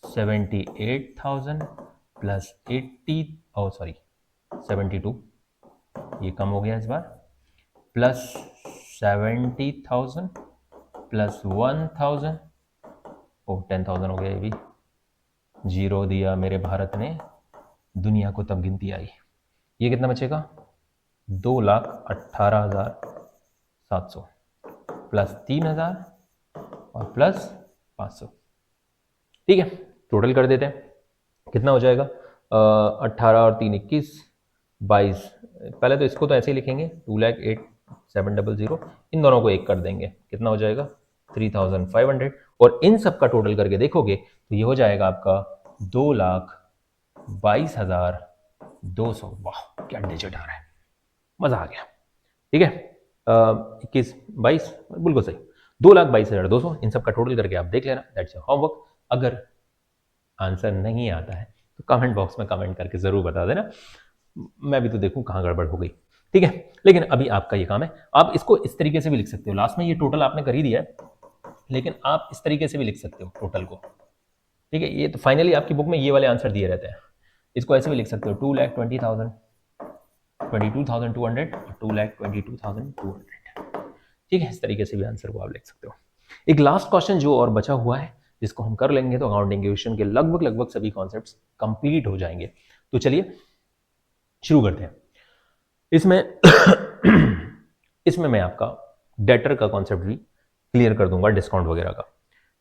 78,000 प्लस 72, ये कम हो गया इस बार, प्लस 70,000 प्लस 1,000, ओ 10,000 हो गया, ये भी जीरो दिया मेरे भारत ने दुनिया को, तब गिनती आई। ये कितना बचेगा, 2,18,700 प्लस 3,000 और प्लस 500, ठीक है। टोटल कर देते हैं, कितना हो जाएगा, 18 और 3 21, 22। पहले तो इसको तो ऐसे ही लिखेंगे 2,08,700, इन दोनों को एक कर देंगे, कितना हो जाएगा 3,500, और इन सब का टोटल करके देखोगे तो ये हो जाएगा आपका 2,22,200। वाह क्या डिजिट आ रहा है, मजा आ गया, ठीक है। 21 22 बिल्कुल सही, 2,22,200, इन सब का टोटल करके आप देख लेना, दैट्स योर होमवर्क। अगर आंसर नहीं आता है तो कमेंट बॉक्स में कमेंट करके जरूर बता देना, मैं भी तो देखूं कहाँ गड़बड़ हो गई, ठीक है। लेकिन अभी आपका ये काम है, आप इसको इस तरीके से भी लिख सकते हो, लास्ट में ये टोटल आपने कर ही दिया है, लेकिन आप इस तरीके से भी लिख सकते हो टोटल को, ठीक है। ये तो फाइनली आपकी बुक में ये वाले आंसर दिए रहते हैं, इसको ऐसे भी लिख सकते हो 2,20,000, 22,200 और 2,22,200, ठीक है। इस तरीके से भी आंसर को आप लिख सकते हो। एक लास्ट क्वेश्चन जो और बचा हुआ है जिसको हम कर लेंगे तो अकाउंटिंग क्वेश्चन के लगभग सभी कॉन्सेप्ट्स कंप्लीट हो जाएंगे। तो चलिए शुरू करते हैं। इसमें इसमें मैं आपका डेटर का कॉन्सेप्ट भी क्लियर कर दूंगा, डिस्काउंट वगैरह का,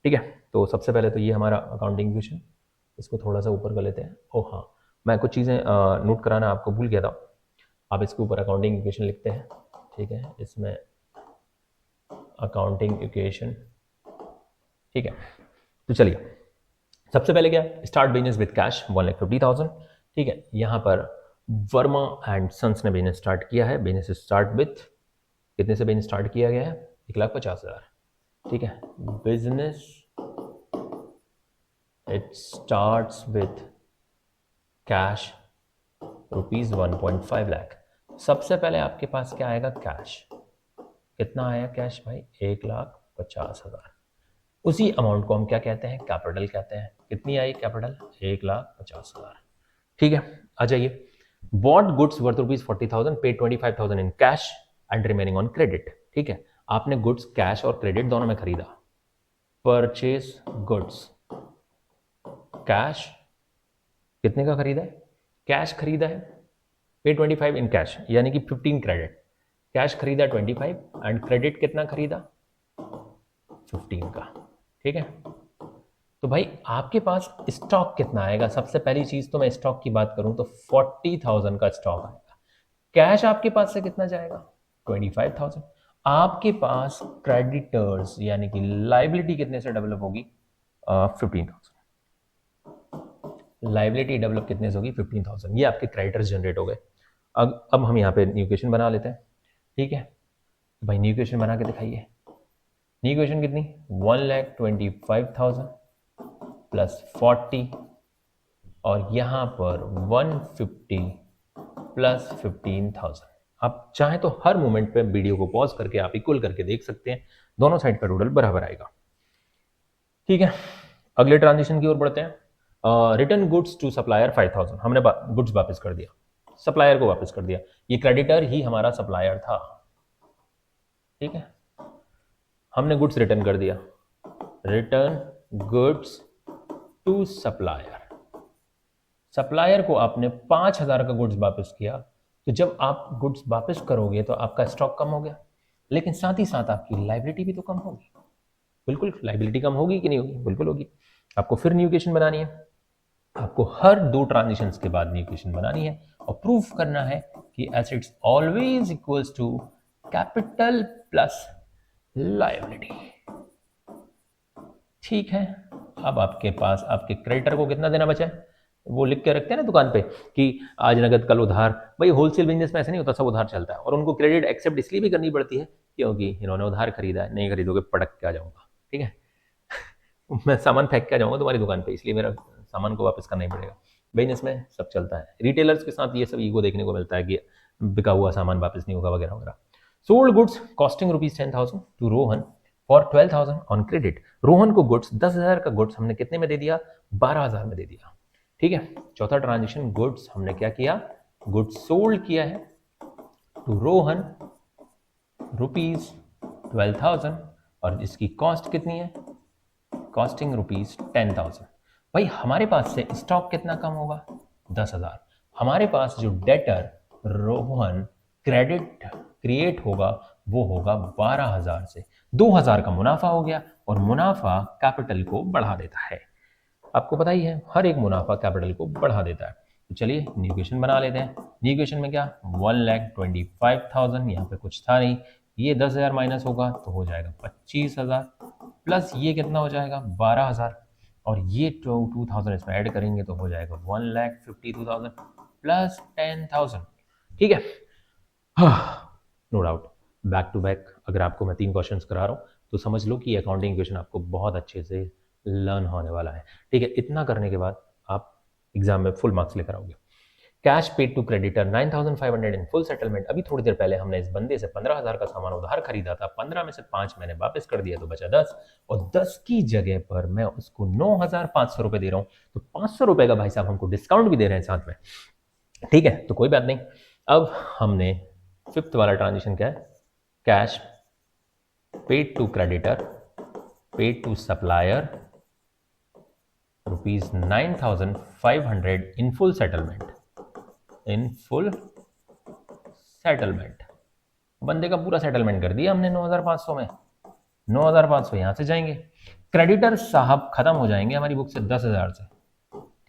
ठीक है। तो सबसे पहले तो ये हमारा अकाउंटिंग क्वेश्चन, इसको थोड़ा सा ऊपर कर लेते हैं। ओह हाँ, मैं कुछ चीज़ें नोट कराना आपको भूल गया था, आप इसके ऊपर अकाउंटिंग इक्वेशन लिखते हैं, ठीक है। इसमें अकाउंटिंग इक्वेशन, ठीक है। तो चलिए सबसे पहले क्या, स्टार्ट बिजनेस विद कैश 1,50,000, ठीक है। यहाँ पर वर्मा एंड सन्स ने बिजनेस स्टार्ट किया है, बिजनेस स्टार्ट विथ कितने से बिजनेस स्टार्ट किया गया है, 1,50,000, ठीक है। Business it starts with cash ₹1.5 lakh. सबसे पहले आपके पास क्या आएगा, कैश, कितना आया कैश भाई, 1,50,000। उसी अमाउंट को हम क्या कहते हैं, कैपिटल कहते हैं। कितनी आई कैपिटल, 1,50,000, ठीक है। आ जाइए, bought goods worth ₹40,000, paid 25,000 in cash and remaining on credit, ठीक है। आपने गुड्स कैश और क्रेडिट दोनों में खरीदा, परचेज गुड्स कैश, कितने का खरीदा है, कैश खरीदा है, पे 25 इन कैश यानी कि 15 क्रेडिट, कैश खरीदा 25 एंड क्रेडिट कितना खरीदा 15 का, ठीक है। तो भाई आपके पास स्टॉक कितना आएगा, सबसे पहली चीज तो मैं स्टॉक की बात करूं तो 40,000 का स्टॉक आएगा। कैश आपके पास से कितना जाएगा 25,000। आपके पास क्रेडिटर्स यानी कि लाइबिलिटी कितने से डेवलप होगी 15,000। लाइबिलिटी डेवलप कितने से होगी 15,000, ये आपके क्रेडिटर्स जनरेट हो गए। अब हम यहाँ पे न्यू इक्वेशन बना लेते हैं, ठीक है। भाई न्यू इक्वेशन बना के दिखाइए, न्यू इक्वेशन कितनी 1,25,000 प्लस 40 और यहाँ पर 150 प्लस 15,000। आप चाहें तो हर मोमेंट पे वीडियो को पॉज करके आप इक्वल करके देख सकते हैं, दोनों साइड का टोटल बराबर आएगा, ठीक है। अगले ट्रांजिशन की ओर बढ़ते हैं। रिटर्न गुड्स टू सप्लायर 5,000, हमने गुड्स वापस कर दिया, सप्लायर को वापस कर दिया, ये क्रेडिटर ही हमारा सप्लायर था, ठीक है। हमने गुड्स रिटर्न कर दिया, return goods to supplier, supplier को आपने 5,000 का गुड्स वापस किया। तो जब आप गुड्स वापस करोगे तो आपका स्टॉक कम हो गया, लेकिन साथ ही साथ आपकी लाइबिलिटी भी तो कम होगी, बिल्कुल लाइबिलिटी कम होगी कि नहीं होगी, बिल्कुल होगी। आपको फिर न्यू इक्वेशन बनानी है, आपको हर 2 ट्रांजिशंस के बाद न्यू इक्वेशन बनानी है और प्रूफ करना है कि assets always equals to capital plus liability, ठीक है। अब आपके पास आपके क्रेडिटर को कितना देना बचा है, वो लिख के रखते हैं ना दुकान पे कि आज नगद कल उधार। भाई होलसेल बिजनेस में ऐसा नहीं होता, सब उधार चलता है, और उनको क्रेडिट एक्सेप्ट इसलिए भी करनी पड़ती है क्योंकि इन्होंने उधार खरीदा है, नहीं खरीदोगे पटक के आ जाऊंगा, ठीक है। मैं सामान फेंक के आ जाऊंगा तुम्हारी दुकान पे, इसलिए मेरा सामान को वापस करना ही पड़ेगा। बिजनेस में सब चलता है, रिटेलर्स के साथ ये सब ईगो देखने को मिलता है कि बिका हुआ सामान वापस नहीं होगा वगैरह वगैरह। Sold goods costing ₹10,000 to Rohan for 12,000 on credit. Rohan को गुड्स 10,000 का गुड्स हमने कितने में दे दिया, 12,000 में दे दिया, ठीक है। चौथा ट्रांजेक्शन, गुड्स हमने क्या किया, गुड्स सोल्ड किया है टू रोहन ₹12,000 और इसकी कॉस्ट कितनी है, कॉस्टिंग ₹10,000। भाई हमारे पास से स्टॉक कितना कम होगा, 10,000। हमारे पास जो डेटर रोहन क्रेडिट क्रिएट होगा वो होगा 12,000 से। 2,000 का मुनाफा हो गया, और मुनाफा कैपिटल को बढ़ा देता है। आपको पता ही है हर एक मुनाफा कैपिटल को बढ़ा देता है। तो चलिए न्यू इक्वेशन बना लेते हैं। न्यू इक्वेशन में क्या, 1,25,000, यहाँ पे कुछ था नहीं, ये 10,000 माइनस होगा तो हो जाएगा 25,000, प्लस ये कितना हो जाएगा 12,000, और ये 2,000 इसमें ऐड करेंगे तो हो जाएगा 1,52,000 प्लस 10,000, ठीक है। No doubt, back to back अगर आपको मैं 3 क्वेश्चंस करा रहा हूँ तो समझ लो कि अकाउंटिंग इक्वेशन आपको बहुत अच्छे से लर्न होने वाला है, ठीक है। इतना करने के बाद आप एग्जाम में फुल मार्क्स लेकर आओगे। Cash paid to creditor 9,500 in full settlement. अभी थोड़ी देर पहले हमने इस बंदे से 15,000 का सामान उधार खरीदा था, 15 में से 5 मैंने वापस कर दिया तो बचा 10, और 10 की जगह पर मैं उसको 9,500 रुपए दे रहा हूँ, तो 500 रुपए का भाई साहब हमको डिस्काउंट भी दे रहे हैं साथ में, ठीक है। तो कोई बात नहीं। अब हमने फिफ्थ वाला ट्रांजेक्शन क्या है, cash paid to creditor paid to supplier ₹9,500 in full settlement, in full settlement. बंदे का पूरा सेटलमेंट कर दिया हमने 9,500 में, 9,500 यहां से जाएंगे, क्रेडिटर साहब खत्म हो जाएंगे हमारी बुक से 10,000 से,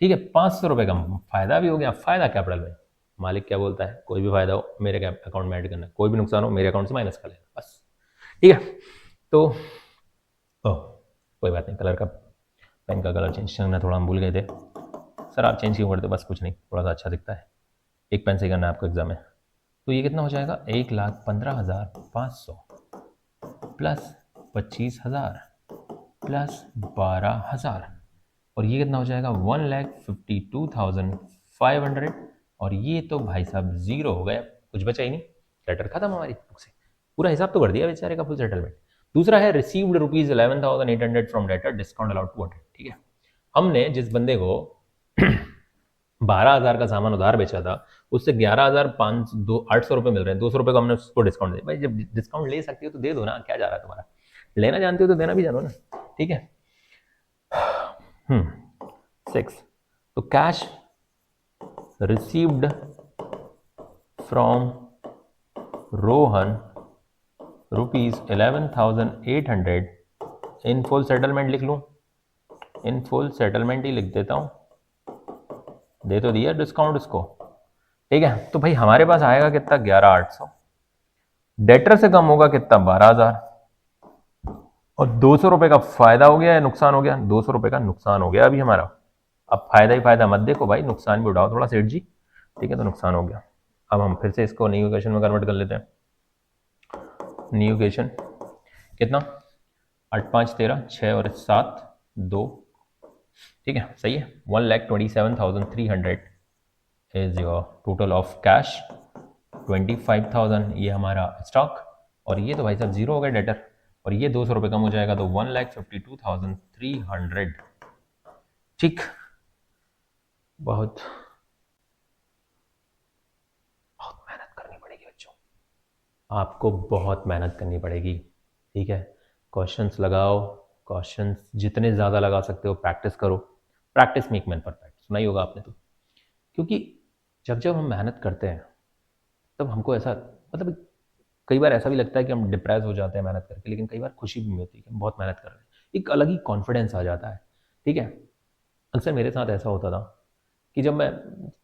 ठीक है। 500 रुपए का फायदा भी हो गया, फायदा कैपिटल में। मालिक क्या बोलता है, कोई भी फायदा हो मेरे अकाउंट में ऐड करना, कोई भी नुकसान हो मेरे अकाउंट से माइनस कर लेना, बस, ठीक है। तो कोई बात नहीं, कलर का पेन का कलर चेंज करना थोड़ा हम भूल गए थे सर, आप चेंज क्यों करते, बस कुछ नहीं, थोड़ा सा अच्छा दिखता है, एक पेन से करना है आपको एग्जाम में। तो ये कितना हो जाएगा, 1,15,500 प्लस 25,000 प्लस 12,000, और ये कितना हो जाएगा 1,52,500, और ये तो भाई साहब जीरो हो गया, कुछ बचा ही नहीं, लेटर खत्म हमारी बुक से, पूरा हिसाब तो कर दिया बेचारे का फुल सेटलमेंट। दूसरा है received ₹11,800 from debtor discount allowed 200, ठीक है। हमने जिस बंदे को 12,000 का सामान उधार बेचा था उससे 11,800 रुपये मिल रहे हैं, 200 रुपये का हमने उसको डिस्काउंट दिया। भाई जब डिस्काउंट ले सकती हो तो दे दो ना, क्या जा रहा है तुम्हारा, लेना जानते हो तो देना भी जानो ना, ठीक है। 6, तो cash received from Rohan ₹11,800 in full settlement लिख लूं, इन फुल सेटलमेंट ही लिख देता हूं, दे तो दिया डिस्काउंट उसको, ठीक है। तो भाई हमारे पास आएगा कितना, 11,800, डेटर से कम होगा कितना, 12,000, और 200 रुपए का फायदा हो गया या नुकसान हो गया, 200 रुपए का नुकसान हो गया अभी हमारा। अब फायदा ही फायदा मत देखो भाई, नुकसान भी उठाओ थोड़ा सेठ जी, ठीक है। तो नुकसान हो गया। अब हम फिर से इसको न्यू इक्वेशन में कन्वर्ट कर लेते हैं। न्यू इक्वेशन कितना, 8 5 13, 6 और 7 2, ठीक है, सही है। 1,27,300 is your total of cash, 25,000 ये हमारा स्टॉक, और ये तो भाई साहब जीरो हो गया डेटर, और ये 200 रुपये कम हो जाएगा तो 1,52,300, ठीक। बहुत बहुत मेहनत करनी पड़ेगी बच्चों, आपको बहुत मेहनत करनी पड़ेगी, ठीक है। क्वेश्चंस लगाओ, क्वेश्चंस जितने ज़्यादा लगा सकते हो प्रैक्टिस करो, प्रैक्टिस मेक मैन परफेक्ट, सुना ही होगा आपने तो। क्योंकि जब जब हम मेहनत करते हैं तब हमको ऐसा, मतलब कई बार ऐसा भी लगता है कि हम डिप्रेस हो जाते हैं मेहनत करके, लेकिन कई बार खुशी भी मिलती है कि हम बहुत मेहनत कर रहे हैं, एक अलग ही कॉन्फिडेंस आ जाता है, ठीक है। अक्सर मेरे साथ ऐसा होता था कि जब मैं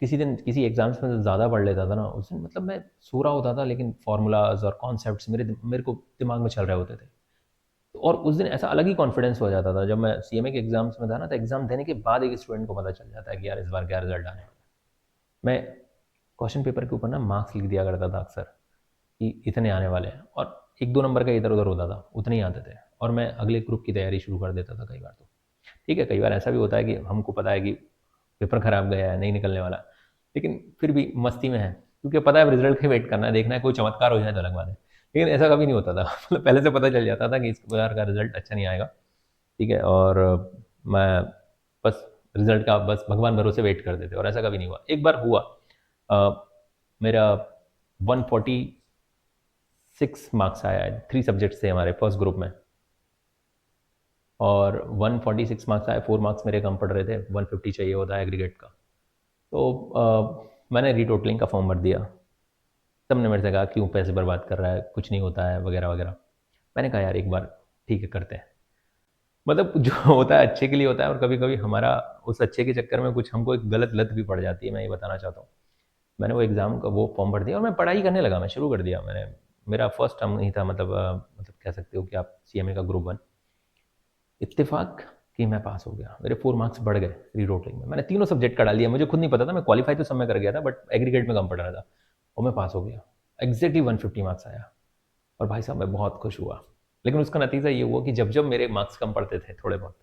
किसी दिन किसी एग्जाम्स में ज़्यादा पढ़ लेता था ना, उस दिन मतलब मैं सो रहा होता था लेकिन फार्मूलाज और कॉन्सेप्ट्स मेरे को दिमाग में चल रहे होते थे, तो और उस दिन ऐसा अलग ही कॉन्फिडेंस हो जाता था जब मैं सीएमए के एग्जाम्स में था ना, तो एग्जाम देने के बाद एक स्टूडेंट को पता चल जाता है कि यार इस बार क्या रिजल्ट आने वाला है। मैं क्वेश्चन पेपर के ऊपर ना मार्क्स लिख दिया करता था अक्सर कि इतने आने वाले हैं, और 1-2 नंबर का इधर उधर होता था, उतने ही आते थे, और मैं अगले ग्रुप की तैयारी शुरू कर देता था कई बार। तो ठीक है, कई बार ऐसा भी होता है कि हमको पता है कि पेपर खराब गया है, नहीं निकलने वाला, लेकिन फिर भी मस्ती में है, क्योंकि पता है रिजल्ट का वेट करना है, देखना है कोई चमत्कार हो जाए तो अलग बात है। लेकिन ऐसा कभी नहीं होता था मतलब पहले से पता चल जाता था कि इस बार का रिजल्ट अच्छा नहीं आएगा, ठीक है, और मैं बस रिजल्ट का बस भगवान भरोसे वेट कर देते, और ऐसा कभी नहीं हुआ। एक बार हुआ, मेरा 146 मार्क्स आया है, 3 सब्जेक्ट्स थे हमारे फर्स्ट ग्रुप में, और 146 मार्क्स आए, 4 मार्क्स मेरे कम पड़ रहे थे, 150 चाहिए होता है एग्रीगेट का। तो मैंने रीटोटलिंग का फॉर्म भर दिया। सबने मेरे से कहा क्यों पैसे बर्बाद कर रहा है, कुछ नहीं होता है वगैरह वगैरह। मैंने कहा यार एक बार ठीक है करते हैं, मतलब जो होता है अच्छे के लिए होता है, और कभी कभी हमारा उस अच्छे के चक्कर में कुछ हमको एक गलत लत भी पड़ जाती है, मैं ये बताना चाहता हूँ। मैंने वो एग्ज़ाम का वो फॉर्म भर दिया और मैं पढ़ाई करने लगा, मैं शुरू कर दिया मैंने। मेरा फर्स्ट टर्म नहीं था, मतलब कह सकते हो कि आप सीएमए का ग्रुप 1। इत्तेफाक कि मैं पास हो गया, मेरे 4 मार्क्स बढ़ गए रीटोटलिंग में। मैंने तीनों सब्जेक्ट का डाल दिया, मुझे खुद नहीं पता था, मैं क्वालिफाई तो सब में कर गया था, बट एग्रीगेट में कम पड़ रहा था, और मैं पास हो गया। एग्जैक्टली 150 मार्क्स आया, और भाई साहब मैं बहुत खुश हुआ। लेकिन उसका नतीजा ये हुआ कि जब जब मेरे मार्क्स कम पड़ते थे थोड़े बहुत,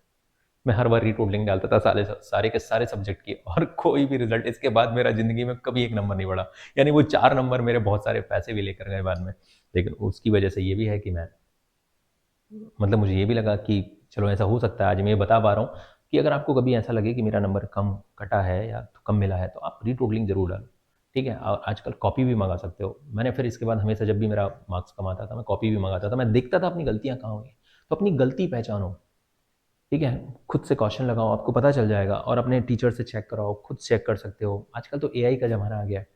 मैं हर बार रीटोटलिंग डालता था सारे के सारे सब्जेक्ट की, और कोई भी रिजल्ट इसके बाद मेरा ज़िंदगी में कभी एक नंबर नहीं बढ़ा। यानी वो 4 नंबर मेरे बहुत सारे पैसे भी लेकर गए बाद में। लेकिन उसकी वजह से ये भी है कि मैं, मतलब मुझे ये भी लगा कि चलो ऐसा हो सकता है, आज मैं ये बता पा रहा हूँ कि अगर आपको कभी ऐसा लगे कि मेरा नंबर कम कटा है या तो कम मिला है, तो आप रीटोटलिंग ज़रूर डालो, ठीक है। और आजकल कॉपी भी मंगा सकते हो। मैंने फिर इसके बाद हमेशा जब भी मेरा मार्क्स कम आता था, मैं कॉपी भी मंगाता था, मैं देखता था अपनी गलतियाँ कहाँ हुई। तो अपनी गलती पहचानो, ठीक है, खुद से क्वेश्चन लगाओ, आपको पता चल जाएगा, और अपने टीचर से चेक कराओ, खुद चेक कर सकते हो। आजकल तो एआई का ज़माना आ गया है,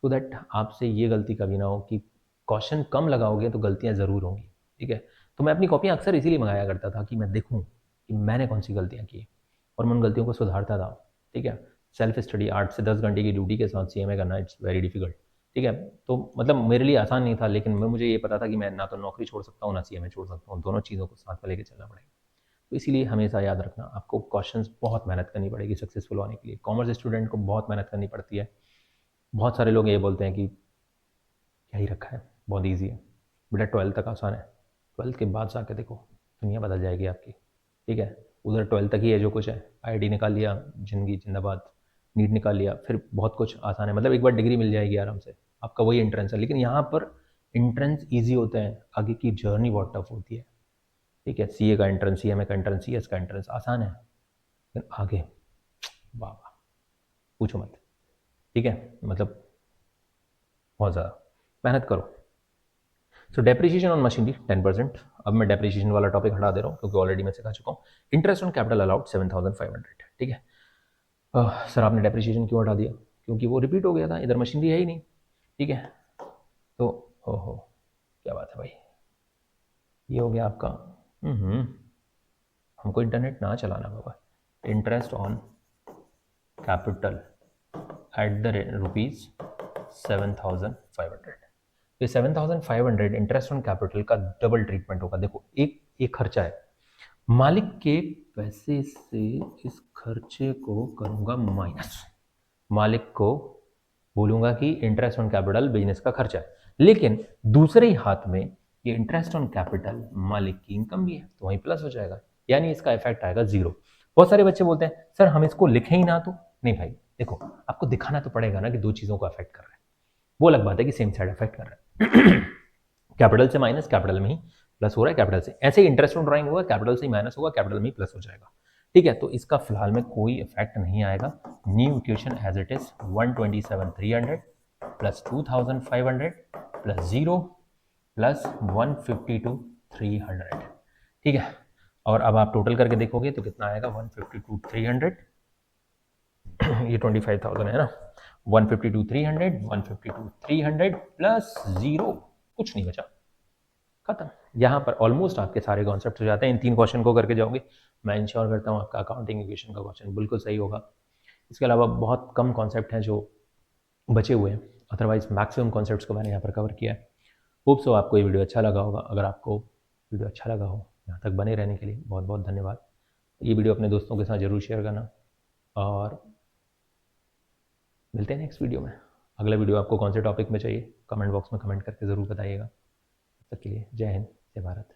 सो दैट आपसे ये गलती कभी ना हो कि क्वेश्चन कम लगाओगे तो गलतियाँ ज़रूर होंगी, ठीक है। तो मैं अपनी कॉपियाँ अक्सर इसीलिए मंगाया करता था कि मैं देखूँ कि मैंने कौन सी गलतियाँ की, और मैं उन गलतियों को सुधारता था, ठीक है। सेल्फ स्टडी 8 से 10 घंटे की ड्यूटी के साथ सीएमए करना, इट्स वेरी डिफिकल्ट, ठीक है। तो मतलब मेरे लिए आसान नहीं था, लेकिन मुझे ये पता था कि मैं ना तो नौकरी छोड़ सकता हूँ, ना सीएमए छोड़ सकता हूँ, दोनों चीज़ों को साथ में लेके चलना पड़ेगा। तो इसीलिए हमेशा याद रखना, आपको क्वेश्चंस बहुत मेहनत करनी पड़ेगी सक्सेसफुल होने के लिए। कॉमर्स स्टूडेंट को बहुत मेहनत करनी पड़ती है। बहुत सारे लोग ये बोलते हैं कि क्या ही रखा है, बहुत ईजी है। बेटा 12th तक आसान है, 12th के बाद जाके देखो, दुनिया बदल जाएगी आपकी, ठीक है। उधर 12th तक ही है जो कुछ है, आईआईटी निकाल लिया, जिंदगी जिंदाबाद, नीट निकाल लिया, फिर बहुत कुछ आसान है, मतलब एक बार डिग्री मिल जाएगी आराम से, आपका वही एंट्रेंस है। लेकिन यहाँ पर एंट्रेंस ईजी होते हैं, आगे की जर्नी बहुत टफ होती है, ठीक है। सीए का एंट्रेंस, सीएमए का एंट्रेंस, सीएस का एंट्रेंस आसान है, लेकिन आगे वाह वाह, पूछो मत, ठीक है। मतलब बहुत ज़्यादा मेहनत करो। सो डेप्रिसिएशन ऑन मशीनरी 10%। अब मैं डेप्रिसिएशन वाला टॉपिक हटा दे रहा हूँ, क्योंकि ऑलरेडी मैं सिखा चुका हूँ। इंटरेस्ट ऑन कैपिटल अलाउड 7500, ठीक है। सर आपने डेप्रिसिएशन क्यों हटा दिया? क्योंकि वो रिपीट हो गया था, इधर मशीनरी है ही नहीं, ठीक है। तो ओहो, क्या बात है भाई, ये हो गया आपका। हमको इंटरनेट ना चलाना होगा। Interest on capital at the rupees 7500, तो 7500 इंटरेस्ट ऑन कैपिटल का डबल ट्रीटमेंट होगा। देखो एक खर्चा है, मालिक के पैसे से इस खर्चे को करूंगा माइनस, मालिक को बोलूंगा कि इंटरेस्ट ऑन कैपिटल बिजनेस का खर्चा है, लेकिन दूसरे ही हाथ में ये इंटरेस्ट ऑन कैपिटल मालिक की इनकम भी है, तो वहीं प्लस हो जाएगा, यानी इसका इफेक्ट आएगा जीरो। बहुत सारे बच्चे बोलते हैं सर हम इसको लिखें ही ना, तो नहीं भाई, देखो आपको दिखाना तो पड़ेगा ना कि दो चीजों को अफेक्ट कर रहा है। वो अलग बात है कि सेम साइड अफेक्ट कर रहा है कैपिटल से माइनस, कैपिटल में ही प्लस हो रहा है कैपिटल से। ऐसे ही इंटरेस्ट ऑन ड्राइंग होगा, कैपिटल से ही माइनस होगा, कैपिटल में ही प्लस हो जाएगा, ठीक है। तो इसका फिलहाल में कोई इफेक्ट नहीं आएगा। New equation as it is 127,300 plus 2,500 plus 0 plus 152,300, ठीक है। और अब आप टोटल करके देखोगे तो कितना आएगा, 152,300, ये 25,000 है ना, 152,300, 152,300 प्लस 0, कुछ नहीं बचा, खत्म। यहाँ पर ऑलमोस्ट आपके सारे कॉन्सेप्ट हो जाते हैं। इन 3 क्वेश्चन को करके जाओगे, मैं इंश्योर करता हूँ आपका अकाउंटिंग इक्वेशन का क्वेश्चन बिल्कुल सही होगा। इसके अलावा बहुत कम कॉन्सेप्ट हैं जो बचे हुए हैं, अदरवाइज मैक्सिमम कॉन्सेप्ट्स को मैंने यहाँ पर कवर किया है। होप सो आपको ये वीडियो अच्छा लगा होगा। अगर आपको वीडियो अच्छा लगा हो, यहाँ तक बने रहने के लिए बहुत बहुत धन्यवाद। ये वीडियो अपने दोस्तों के साथ ज़रूर शेयर करना और मिलते हैं नेक्स्ट वीडियो में। अगला वीडियो आपको कौन से टॉपिक में चाहिए कमेंट बॉक्स में कमेंट करके ज़रूर बताइएगा। तब तक के लिए जय हिंद, जय भारत।